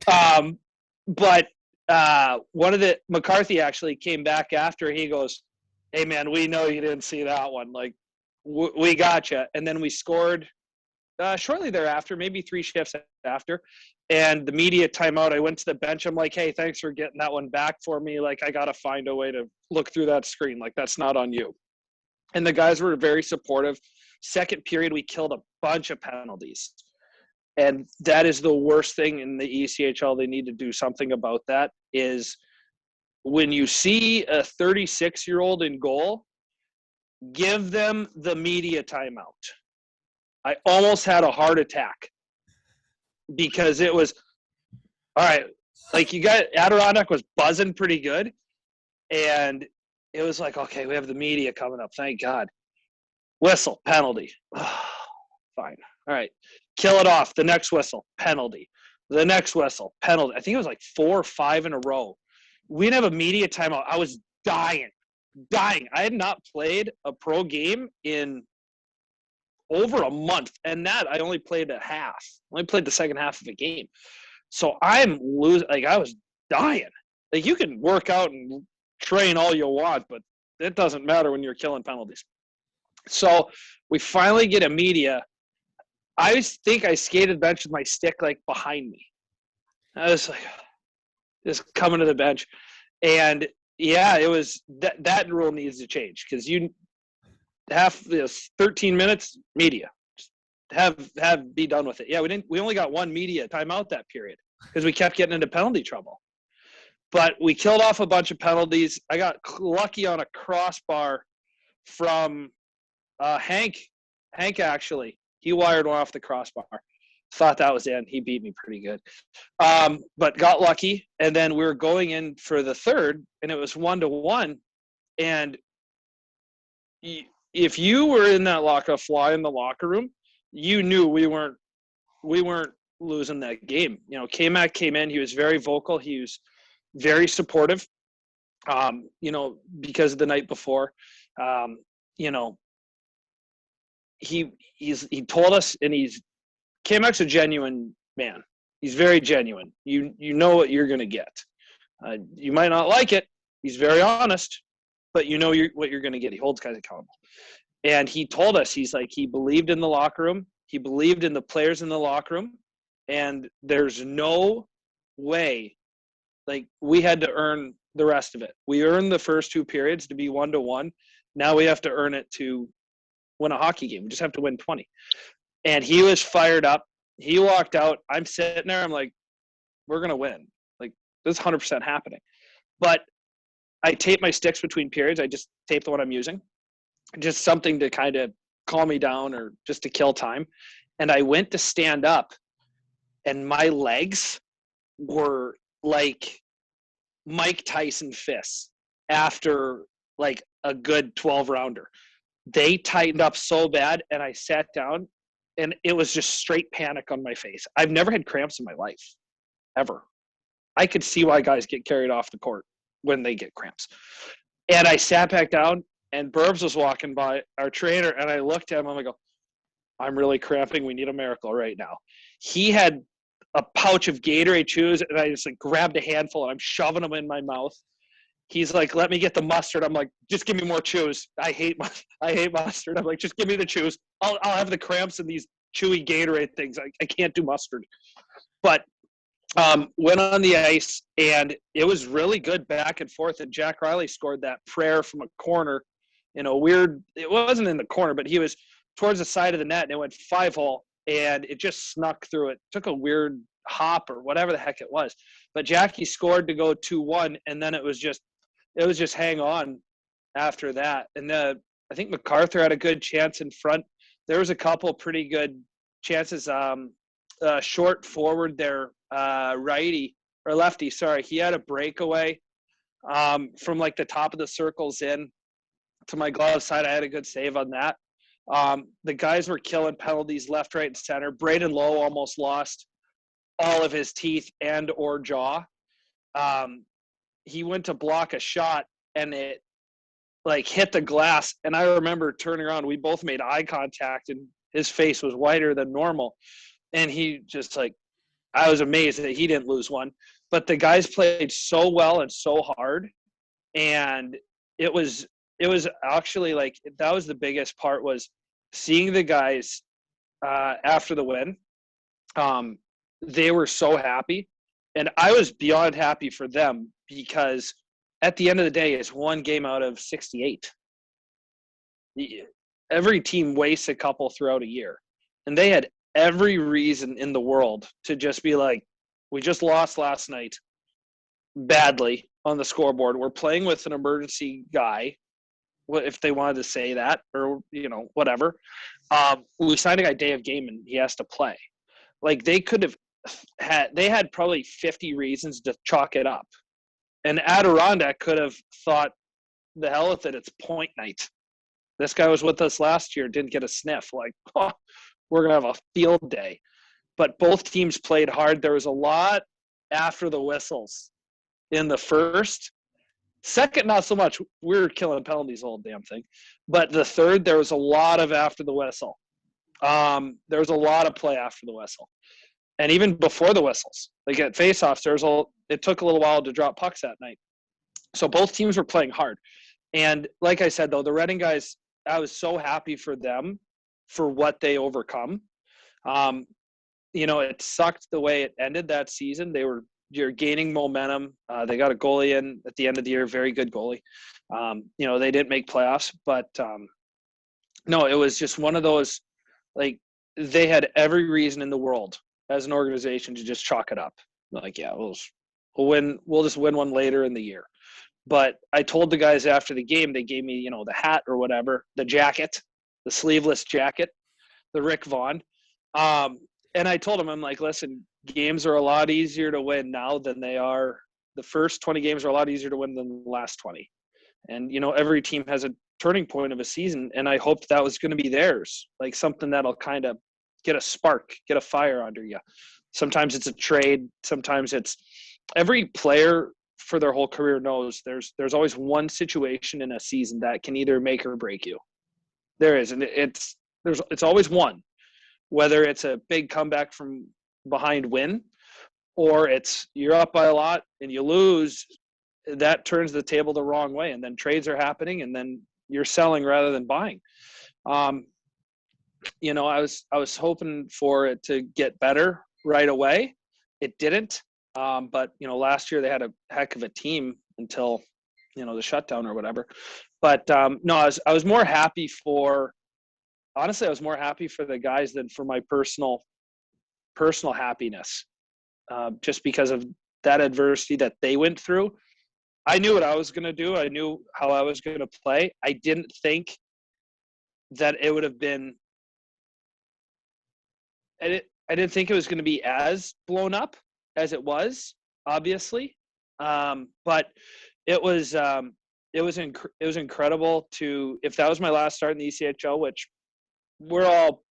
[SPEAKER 4] bad. But one of the McCarthy actually came back after. He goes, "Hey man, we know you didn't see that one. Like, we got you." And then we scored shortly thereafter, maybe 3 shifts after. And the media timeout, I went to the bench. I'm like, "Hey, thanks for getting that one back for me. Like, I got to find a way to look through that screen. Like, that's not on you." And the guys were very supportive. Second period, we killed a bunch of penalties. And that is the worst thing in the ECHL. They need to do something about that, is when you see a 36-year-old in goal, give them the media timeout. I almost had a heart attack because it was, all right, like you got, Adirondack was buzzing pretty good. And it was like, okay, we have the media coming up. Thank God. Whistle, penalty. Fine. All right. Kill it off. The next whistle, penalty. The next whistle, penalty. I think it was like 4 or 5 in a row. We didn't have a media timeout. I was dying. I had not played a pro game in over a month. And that I only played a half. I only played the second half of a game. So I'm losing. Like, I was dying. Like, you can work out and train all you want, but it doesn't matter when you're killing penalties. So we finally get a media. I think I skated the bench with my stick like behind me. I was like just coming to the bench. And yeah, it was that rule needs to change, because you have 13 minutes media. Just have be done with it. Yeah, we only got 1 media timeout that period because we kept getting into penalty trouble. But we killed off a bunch of penalties. I got lucky on a crossbar from Hank actually. He wired one off the crossbar. Thought that was in. He beat me pretty good. But got lucky. And then we were going in for the third, and it was 1-1. And if you were in that fly in the locker room, you knew we weren't losing that game. You know, K-Mac came in. He was very vocal. He was very supportive, because of the night before. He told us, and K-Mac's a genuine man. He's very genuine. You know what you're going to get. You might not like it. He's very honest, but you know what you're going to get. He holds guys accountable. And he told us, he's like, he believed in the locker room. He believed in the players in the locker room. And there's no way, like, we had to earn the rest of it. We earned the first 2 periods to be 1-1. Now we have to earn it to win a hockey game. We just have to win 20. And he was fired up. He walked out. I'm sitting there. I'm like, we're going to win. Like, this is 100% happening. But I tape my sticks between periods. I just tape the one I'm using. Just something to kind of calm me down or just to kill time. And I went to stand up, and my legs were like Mike Tyson fists after like a good 12-rounder. They tightened up so bad, and I sat down, and it was just straight panic on my face. I've never had cramps in my life, ever. I could see why guys get carried off the court when they get cramps. And I sat back down, and Burbs was walking by, our trainer, and I looked at him, I'm like, I'm really cramping. We need a miracle right now. He had a pouch of Gatorade chews, and I just like grabbed a handful, and I'm shoving them in my mouth. He's like, let me get the mustard. I'm like, just give me more chews. I hate mustard. I'm like, just give me the chews. I'll have the cramps in these chewy Gatorade things. I can't do mustard. But went on the ice, and it was really good back and forth. And Jack Riley scored that prayer from a corner in a weird – it wasn't in the corner, but he was towards the side of the net, and it went 5-hole, and it just snuck through it. Took a weird hop or whatever the heck it was. But Jackie scored to go 2-1, and then it was just hang on after that. And I think MacArthur had a good chance in front. There was a couple pretty good chances. Short forward there, lefty, sorry. He had a breakaway from like the top of the circles in to my glove side. I had a good save on that. The guys were killing penalties left, right, and center. Braden Lowe almost lost all of his teeth and or jaw. He went to block a shot, and it like hit the glass. And I remember turning around. We both made eye contact, and his face was whiter than normal. And he just like, I was amazed that he didn't lose one. But the guys played so well and so hard. And it was actually like, that was the biggest part, was seeing the guys after the win. They were so happy. And I was beyond happy for them, because at the end of the day, it's one game out of 68. Every team wastes a couple throughout a year. And they had every reason in the world to just be like, we just lost last night badly on the scoreboard. We're playing with an emergency guy, if they wanted to say that, or, whatever. We signed a guy day of game and he has to play. Like, they could have they had probably 50 reasons to chalk it up. And Adirondack could have thought, the hell with it, it's point night. This guy was with us last year, didn't get a sniff. Like, we're going to have a field day. But both teams played hard. There was a lot after the whistles in the first. Second, not so much. We were killing penalties the whole damn thing. But the third, there was a lot of after the whistle. There was a lot of play after the whistle. And even before the whistles, like at faceoffs, it took a little while to drop pucks that night. So both teams were playing hard. And like I said, though, the Reading guys, I was so happy for them for what they overcome. It sucked the way it ended that season. You're gaining momentum. They got a goalie in at the end of the year, very good goalie. They didn't make playoffs, but no, it was just one of those, like, they had every reason in the world as an organization to just chalk it up. Like, yeah, we'll win. We'll just win one later in the year. But I told the guys after the game, they gave me, the hat or whatever, the jacket, the sleeveless jacket, the Rick Vaughn. And I told them, I'm like, listen, games are a lot easier to win now than they are. The first 20 games are a lot easier to win than the last 20. And, every team has a turning point of a season. And I hoped that was going to be theirs, like something that'll kind of get a spark, get a fire under you. Sometimes it's a trade. Sometimes it's every player for their whole career knows there's always one situation in a season that can either make or break you. There is. And it's always one, whether it's a big comeback from behind win, or it's you're up by a lot and you lose, that turns the table the wrong way. And then trades are happening and then you're selling rather than buying. I was hoping for it to get better right away. It didn't. But last year they had a heck of a team until, the shutdown or whatever. But no, I was more happy honestly, I was more happy for the guys than for my personal happiness. Just because of that adversity that they went through. I knew what I was going to do. I knew how I was going to play. I didn't think that it would have been I didn't think it was going to be as blown up as it was, obviously. But it was incredible to, if that was my last start in the ECHL, which we're all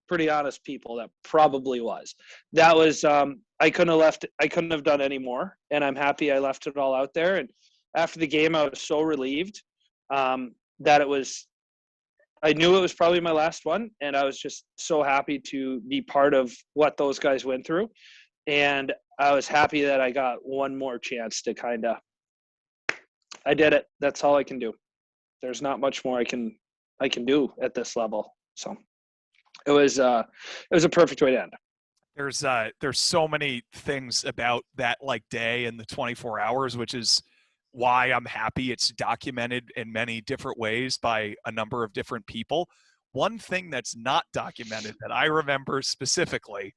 [SPEAKER 4] pretty honest people, that probably was. That was I couldn't have done any more, and I'm happy I left it all out there. And after the game, I was so relieved that I knew it was probably my last one, and I was just so happy to be part of what those guys went through. And I was happy that I got one more chance to I did it. That's all I can do. There's not much more I can do at this level. So it was a perfect way to end.
[SPEAKER 1] There's so many things about that day in the 24 hours, which is why I'm happy it's documented in many different ways by a number of different people. One thing that's not documented that I remember specifically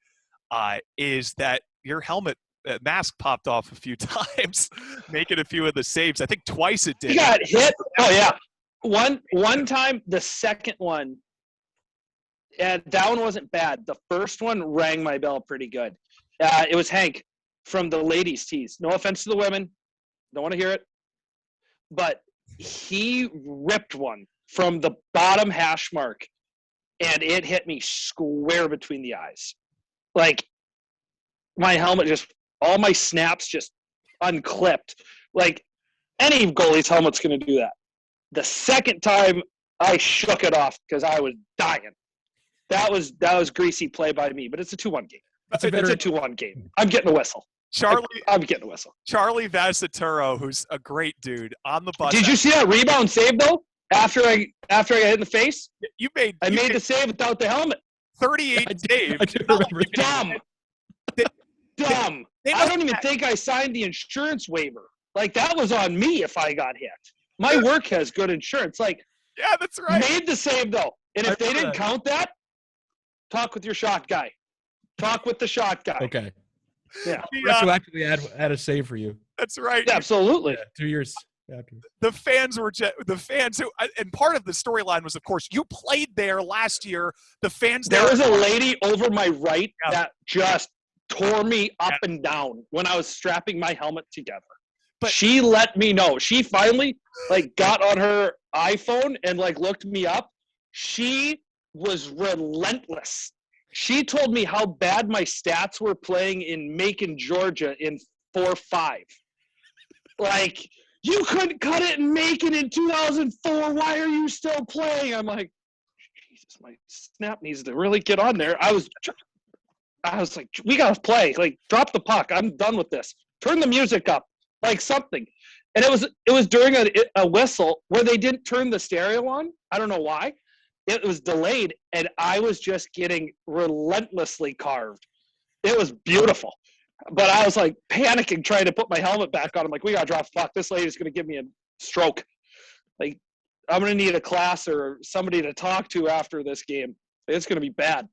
[SPEAKER 1] is that your helmet mask popped off a few times, making a few of the saves. I think twice it did.
[SPEAKER 4] You got hit. Oh yeah. One time, the second one, and that one wasn't bad. The first one rang my bell pretty good. It was Hank from the ladies' tees. No offense to the women. Don't want to hear it. But he ripped one from the bottom hash mark, and it hit me square between the eyes. Like, my helmet all my snaps just unclipped. Like, any goalie's helmet's going to do that. The second time, I shook it off because I was dying. that was greasy play by me, but it's a 2-1 game. It's a 2-1 game. I'm getting a whistle. I'm getting a whistle.
[SPEAKER 1] Charlie Vasaturo, who's a great dude on the bus.
[SPEAKER 4] Did you see that rebound save though? After I got hit in the face, I made the save without the helmet.
[SPEAKER 1] 38 saves.
[SPEAKER 4] Dumb. Dumb. I don't even think I signed the insurance waiver. Like, that was on me if I got hit. My work has good insurance. Like,
[SPEAKER 1] yeah, that's right.
[SPEAKER 4] Made the save though, and if they didn't count that, talk with your shot guy. Talk with the shot guy.
[SPEAKER 2] Okay.
[SPEAKER 4] Yeah.
[SPEAKER 2] Chris will actually add a save for you.
[SPEAKER 1] That's right.
[SPEAKER 4] Yeah, absolutely.
[SPEAKER 2] Yeah, 2 years after.
[SPEAKER 1] The fans who, and part of the storyline was, of course, you played there last year. The fans
[SPEAKER 4] there was a lady over my right that just tore me up and down when I was strapping my helmet together. But she let me know. She finally got on her iPhone and looked me up. She was relentless. She told me how bad my stats were playing in Macon, Georgia in 4-5. You couldn't cut it in Macon in 2004. Why are you still playing? I'm like, Jesus, my snap needs to really get on there. I was like, we got to play. Drop the puck. I'm done with this. Turn the music up. Something. And it was during a whistle where they didn't turn the stereo on. I don't know why. It was delayed, and I was just getting relentlessly carved. It was beautiful. But I was panicking, trying to put my helmet back on. I'm like, we got to drop the puck. This lady's going to give me a stroke. I'm going to need a class or somebody to talk to after this game. It's going to be bad.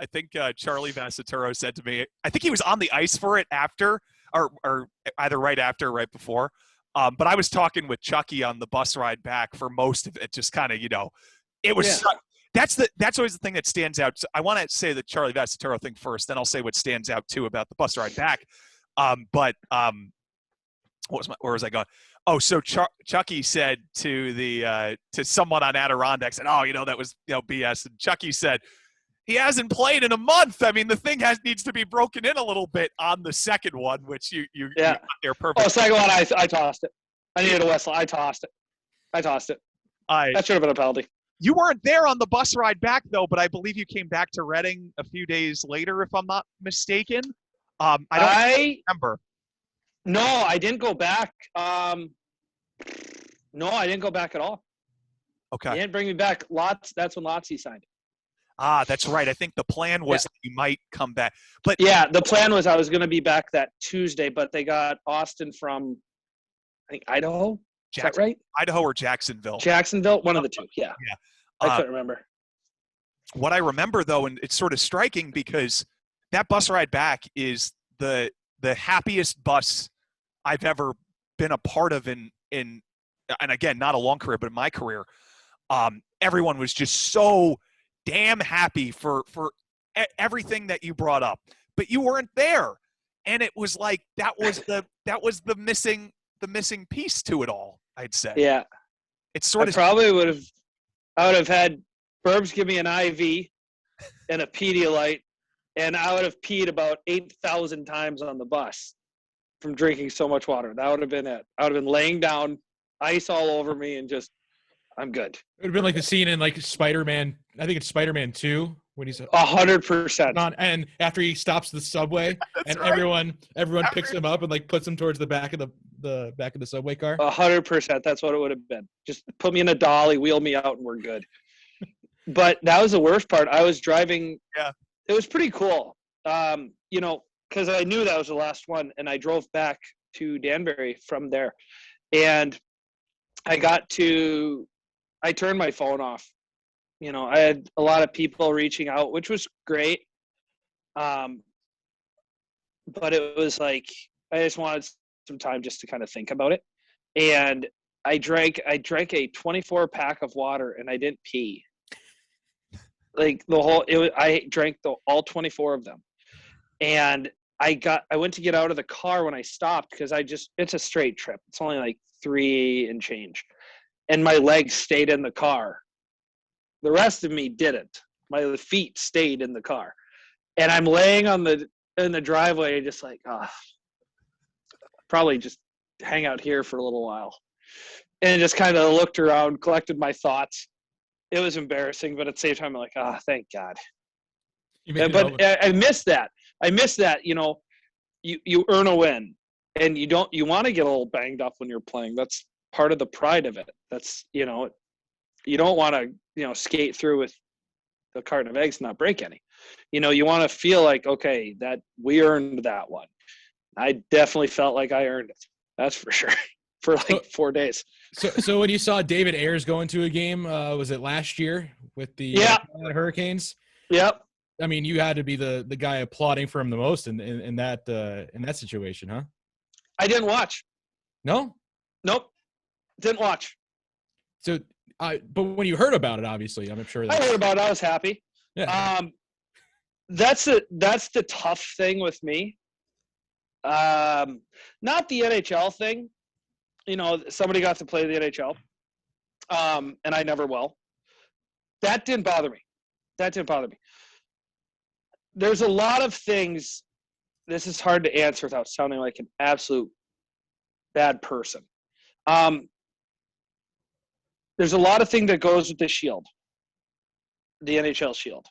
[SPEAKER 1] I think Charlie Vasaturo said to me, I think he was on the ice for it after, or either right after or right before. But I was talking with Chucky on the bus ride back for most of it, just kind of, it was that's always the thing that stands out. So I want to say the Charlie Vasaturo thing first, then I'll say what stands out too about the bus ride back. Where was I going? Oh, so Chucky said to someone on Adirondack, said, that was BS. And Chucky said, he hasn't played in a month. I mean, the thing needs to be broken in a little bit on the second one, which you got there perfect.
[SPEAKER 4] Oh, second one, I tossed it. I needed a whistle. I tossed it. That should have been a penalty.
[SPEAKER 1] You weren't there on the bus ride back, though, but I believe you came back to Reading a few days later, if I'm not mistaken. I don't remember.
[SPEAKER 4] No, I didn't go back. No, I didn't go back at all.
[SPEAKER 1] Okay.
[SPEAKER 4] They didn't bring me back. That's when Lotzie signed.
[SPEAKER 1] That's right. I think the plan was that you might come back. But
[SPEAKER 4] yeah, the plan was I was going to be back that Tuesday, but they got Austin from, I think, Idaho. Is that right?
[SPEAKER 1] Idaho or Jacksonville?
[SPEAKER 4] Jacksonville, one of the two. Yeah. I couldn't remember.
[SPEAKER 1] What I remember, though, and it's sort of striking because that bus ride back is the happiest bus I've ever been a part of in and again, not a long career, but in my career. Everyone was just so damn happy for everything that you brought up, but you weren't there, and it was that was the missing piece to it all, I'd say.
[SPEAKER 4] Yeah,
[SPEAKER 1] it's sort of
[SPEAKER 4] I would have had Burbs give me an IV and a Pedialyte, and I would have peed about 8,000 times on the bus from drinking so much water. That would have been it. I would have been laying down, ice all over me, and just, I'm good.
[SPEAKER 2] It would have been like the scene in Spider-Man. I think it's Spider-Man 2 when he's
[SPEAKER 4] 100%.
[SPEAKER 2] And after he stops the subway, and right. everyone picks him up and puts him towards the back of the subway car.
[SPEAKER 4] 100%. That's what it would have been. Just put me in a dolly, wheel me out, and we're good. But that was the worst part. I was driving. Yeah. It was pretty cool. Because I knew that was the last one, and I drove back to Danbury from there, and I turned my phone off. I had a lot of people reaching out, which was great. But it was I just wanted some time just to kind of think about it. And I drank a 24 pack of water, and I didn't pee. I drank all 24 of them. And I went to get out of the car when I stopped because it's a straight trip. It's only 3 and change. And my legs stayed in the car. The rest of me didn't. My feet stayed in the car. And I'm laying in the driveway just probably just hang out here for a little while. And just kind of looked around, collected my thoughts. It was embarrassing, but at the same time, I'm thank God. But I miss that. You earn a win, and you want to get a little banged up when you're playing. That's part of the pride of it. That's, you don't want to, skate through with a carton of eggs and not break any. You want to feel like, okay, that we earned that one. I definitely felt like I earned it. That's for sure. For 4 days.
[SPEAKER 2] So when you saw David Ayers go into a game, was it last year with the Hurricanes?
[SPEAKER 4] Yep.
[SPEAKER 2] I mean, you had to be the guy applauding for him the most in that situation, huh?
[SPEAKER 4] I didn't watch.
[SPEAKER 2] No?
[SPEAKER 4] Nope. Didn't watch.
[SPEAKER 2] So, but when you heard about it, obviously, I'm sure.
[SPEAKER 4] I heard about it. I was happy.
[SPEAKER 2] Yeah.
[SPEAKER 4] That's the tough thing with me. Not the NHL thing. Somebody got to play the NHL, and I never will. That didn't bother me. There's a lot of things. This is hard to answer without sounding like an absolute bad person. There's a lot of things that goes with the shield, the NHL shield.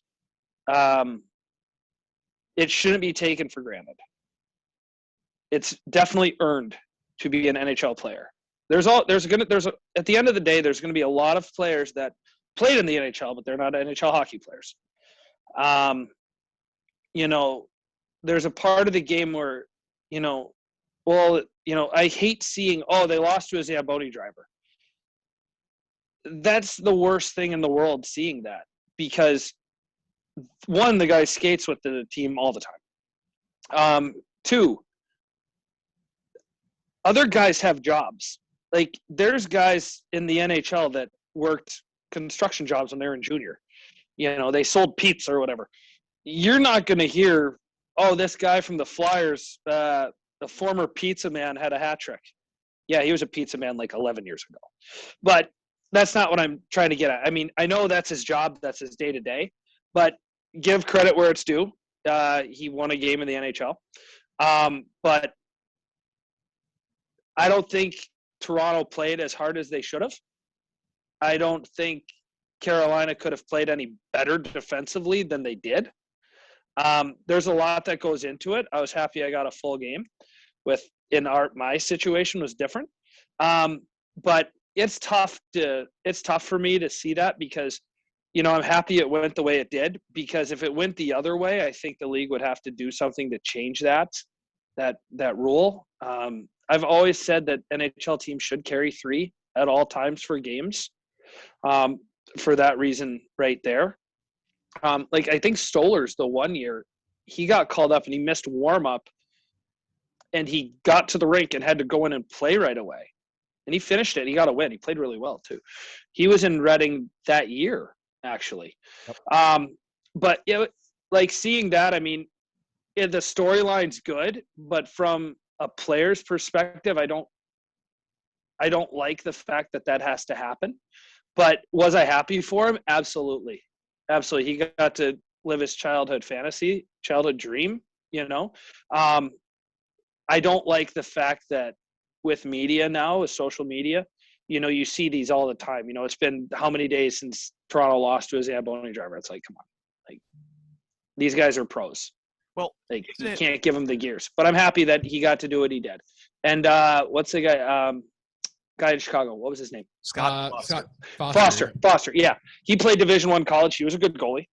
[SPEAKER 4] It shouldn't be taken for granted. It's definitely earned to be an NHL player. At the end of the day, there's going to be a lot of players that played in the NHL, but they're not NHL hockey players. There's a part of the game where, I hate seeing, they lost to a Zamboni driver. That's the worst thing in the world, seeing that, because one, the guy skates with the team all the time. Two, other guys have jobs. Like, there's guys in the NHL that worked construction jobs when they were in junior. They sold pizza or whatever. You're not going to hear, this guy from the Flyers, the former pizza man, had a hat trick. Yeah, he was a pizza man like 11 years ago. But that's not what I'm trying to get at. I mean, I know that's his job. That's his day-to-day. But give credit where it's due. He won a game in the NHL. But I don't think Toronto played as hard as they should have. I don't think Carolina could have played any better defensively than they did. There's a lot that goes into it. I was happy I got a full game. My situation was different. But it's tough for me to see that, because, I'm happy it went the way it did, because if it went the other way, I think the league would have to do something to change that rule. I've always said that NHL teams should carry 3 at all times for games, for that reason right there. I think Stolar's the one year he got called up and he missed warm-up, and he got to the rink and had to go in and play right away. And he finished it. He got a win. He played really well too. He was in Reading that year, actually. Yep. But seeing that, I mean, the storyline's good, but from a player's perspective, I don't like the fact that has to happen. But was I happy for him? Absolutely. Absolutely. He got to live his childhood dream, I don't like the fact that with media now, with social media, you see these all the time. It's been how many days since Toronto lost to a Zamboni driver? It's like, come on. These guys are pros.
[SPEAKER 1] Well,
[SPEAKER 4] you can't give them the gears. But I'm happy that he got to do what he did. And what's the guy in Chicago? What was his name?
[SPEAKER 1] Scott
[SPEAKER 4] Foster. Yeah, he played Division I college. He was a good goalie.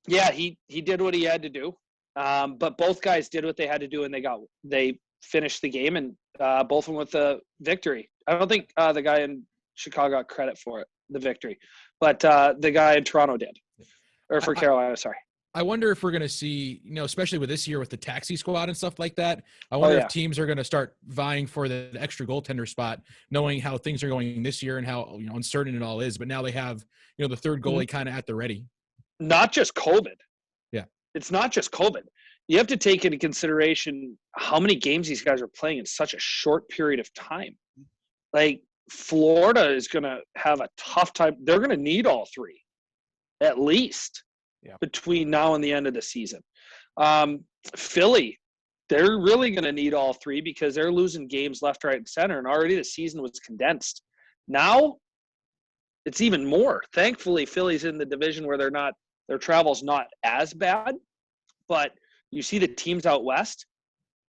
[SPEAKER 4] Yeah. He did what he had to do. But both guys did what they had to do, and they finished the game, and both of them with the victory. I don't think the guy in Chicago got credit for it, the victory, but the guy in Toronto did, or for Carolina. Sorry.
[SPEAKER 2] I wonder if we're going to see, especially with this year with the taxi squad and stuff like that, I wonder if teams are going to start vying for the extra goaltender spot, knowing how things are going this year and how uncertain it all is. But now they have, the third goalie kind of at the ready.
[SPEAKER 4] Not just COVID.
[SPEAKER 2] Yeah.
[SPEAKER 4] It's not just COVID. You have to take into consideration how many games these guys are playing in such a short period of time. Like, Florida is going to have a tough time. They're going to need all 3, at least. Yeah. Between now and the end of the season. Philly, they're really going to need all 3 because they're losing games left, right, and center, and already the season was condensed. Now, it's even more. Thankfully, Philly's in the division where they're their travel's not as bad, but you see the teams out west,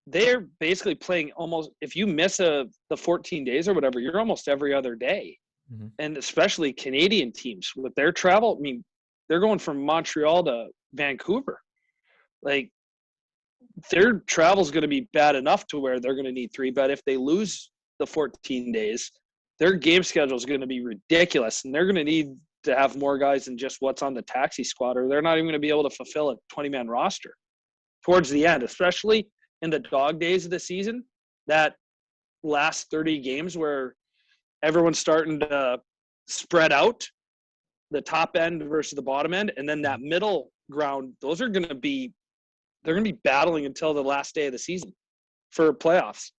[SPEAKER 4] they're basically playing almost, if you miss the 14 days or whatever, you're almost every other day. Mm-hmm. And especially Canadian teams with their travel, I mean, they're going from Montreal to Vancouver. Like, their travel's going to be bad enough to where they're going to need 3, but if they lose the 14 days, their game schedule is going to be ridiculous, and they're going to need to have more guys than just what's on the taxi squad, or they're not even going to be able to fulfill a 20-man roster towards the end, especially in the dog days of the season, that last 30 games where everyone's starting to spread out, the top end versus the bottom end, and then that middle ground, those are going to be, they're going to be battling until the last day of the season for playoffs.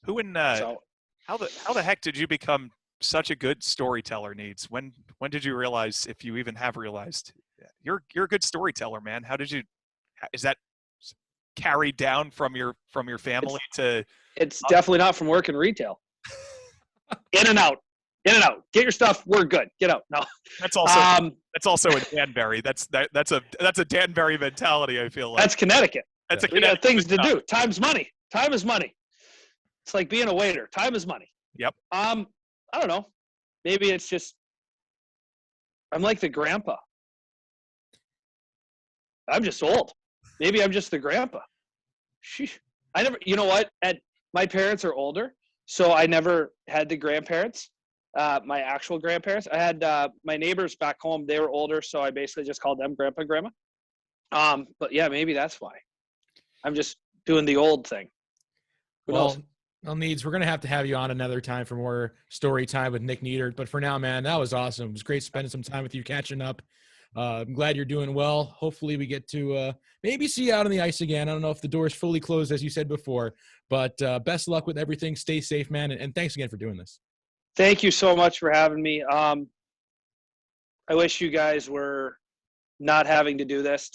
[SPEAKER 1] Who in how the heck did you become such a good storyteller, Needs? When did you realize, if you even have realized, you're a good storyteller, man? How did you? Is that carried down from your family to?
[SPEAKER 4] It's definitely not from working retail. In and out. Get your stuff. We're good. Get out. No.
[SPEAKER 1] That's also a Danbury. That's a Danbury mentality, I feel like.
[SPEAKER 4] That's Connecticut.
[SPEAKER 1] That's
[SPEAKER 4] we got things to do. Time's money. Time is money. It's like being a waiter. Time is money.
[SPEAKER 1] Yep.
[SPEAKER 4] I don't know. Maybe it's just I'm like the grandpa. I'm just old. Maybe I'm just the grandpa. Sheesh. I never, you know what? My parents are older, so I never had the grandparents, my actual grandparents. I had my neighbors back home. They were older, so I basically just called them grandpa, grandma. But yeah, maybe that's why. I'm just doing the old thing. Who knows?
[SPEAKER 2] Well, Needs, we're going to have you on another time for more story time with Nick Niedert. But for now, man, that was awesome. It was great spending some time with you, catching up. I'm glad you're doing well. Hopefully we get to maybe see you out on the ice again. I don't know if the door's fully closed, as you said before. But best luck with everything. Stay safe, man. And thanks again for doing this.
[SPEAKER 4] Thank you so much for having me. I wish you guys were not having to do this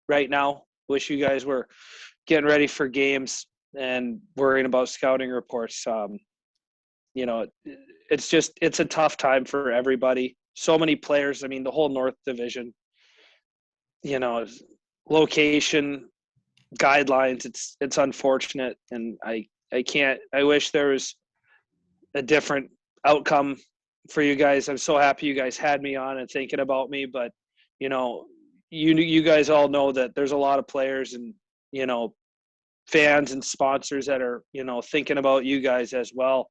[SPEAKER 4] right now. Wish you guys were getting ready for games and worrying about scouting reports. It's a tough time for everybody. So many players. I mean, the whole North Division, location, guidelines, it's unfortunate. And I wish there was a different outcome for you guys. I'm so happy you guys had me on and thinking about me, but you guys all know that there's a lot of players and, fans and sponsors that are, thinking about you guys as well.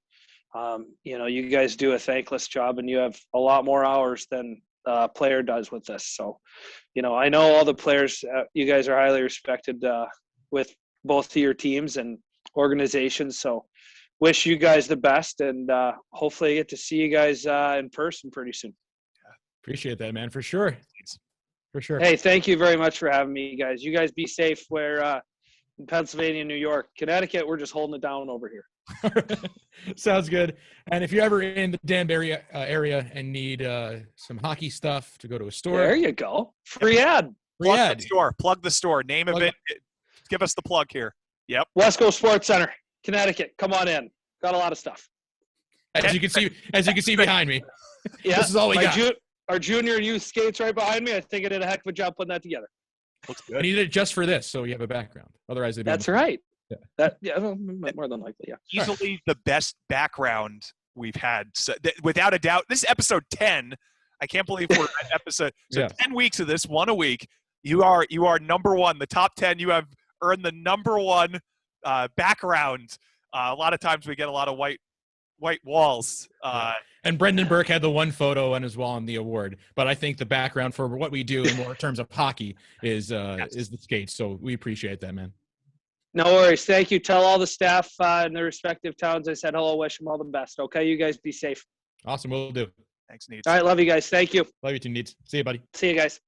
[SPEAKER 4] You guys do a thankless job, and you have a lot more hours than a player does with this. So, I know all the players, you guys are highly respected with both of your teams and organizations. So wish you guys the best, and hopefully I get to see you guys in person pretty soon.
[SPEAKER 2] Appreciate that, man. For sure. For sure.
[SPEAKER 4] Hey, thank you very much for having me, guys. You guys be safe where in Pennsylvania, New York, Connecticut, we're just holding it down over here.
[SPEAKER 2] Sounds good. And if you're ever in the Danbury area and need some hockey stuff to go to a store.
[SPEAKER 4] There you go. Free ad.
[SPEAKER 1] Plug the store. Name of it. Give us the plug here. Yep.
[SPEAKER 4] West Coast Sports Center, Connecticut. Come on in. Got a lot of stuff.
[SPEAKER 2] As you can see behind me.
[SPEAKER 4] Yeah.
[SPEAKER 2] This is all we got.
[SPEAKER 4] Our junior youth skates right behind me. I think I did a heck of a job putting that together.
[SPEAKER 2] Looks good. I needed it just for this, so you have a background. Otherwise,
[SPEAKER 4] that's right. Yeah. More than likely, yeah.
[SPEAKER 1] Easily the best background we've had. So, without a doubt, this is episode 10. I can't believe we're at episode. So 10 weeks of this, one a week. You are number one. The top 10. You have earned the number one background. A lot of times we get a lot of white walls.
[SPEAKER 2] And Brendan Burke had the one photo on his wall on the award. But I think the background for what we do in more terms of hockey is the skates. So we appreciate that, man.
[SPEAKER 4] No worries. Thank you. Tell all the staff in their respective towns I said hello. Wish them all the best. Okay, you guys be safe.
[SPEAKER 2] Awesome. We'll do.
[SPEAKER 1] Thanks, Needs.
[SPEAKER 4] All right, love you guys. Thank you.
[SPEAKER 2] Love you too, Needs. See you, buddy.
[SPEAKER 4] See you guys.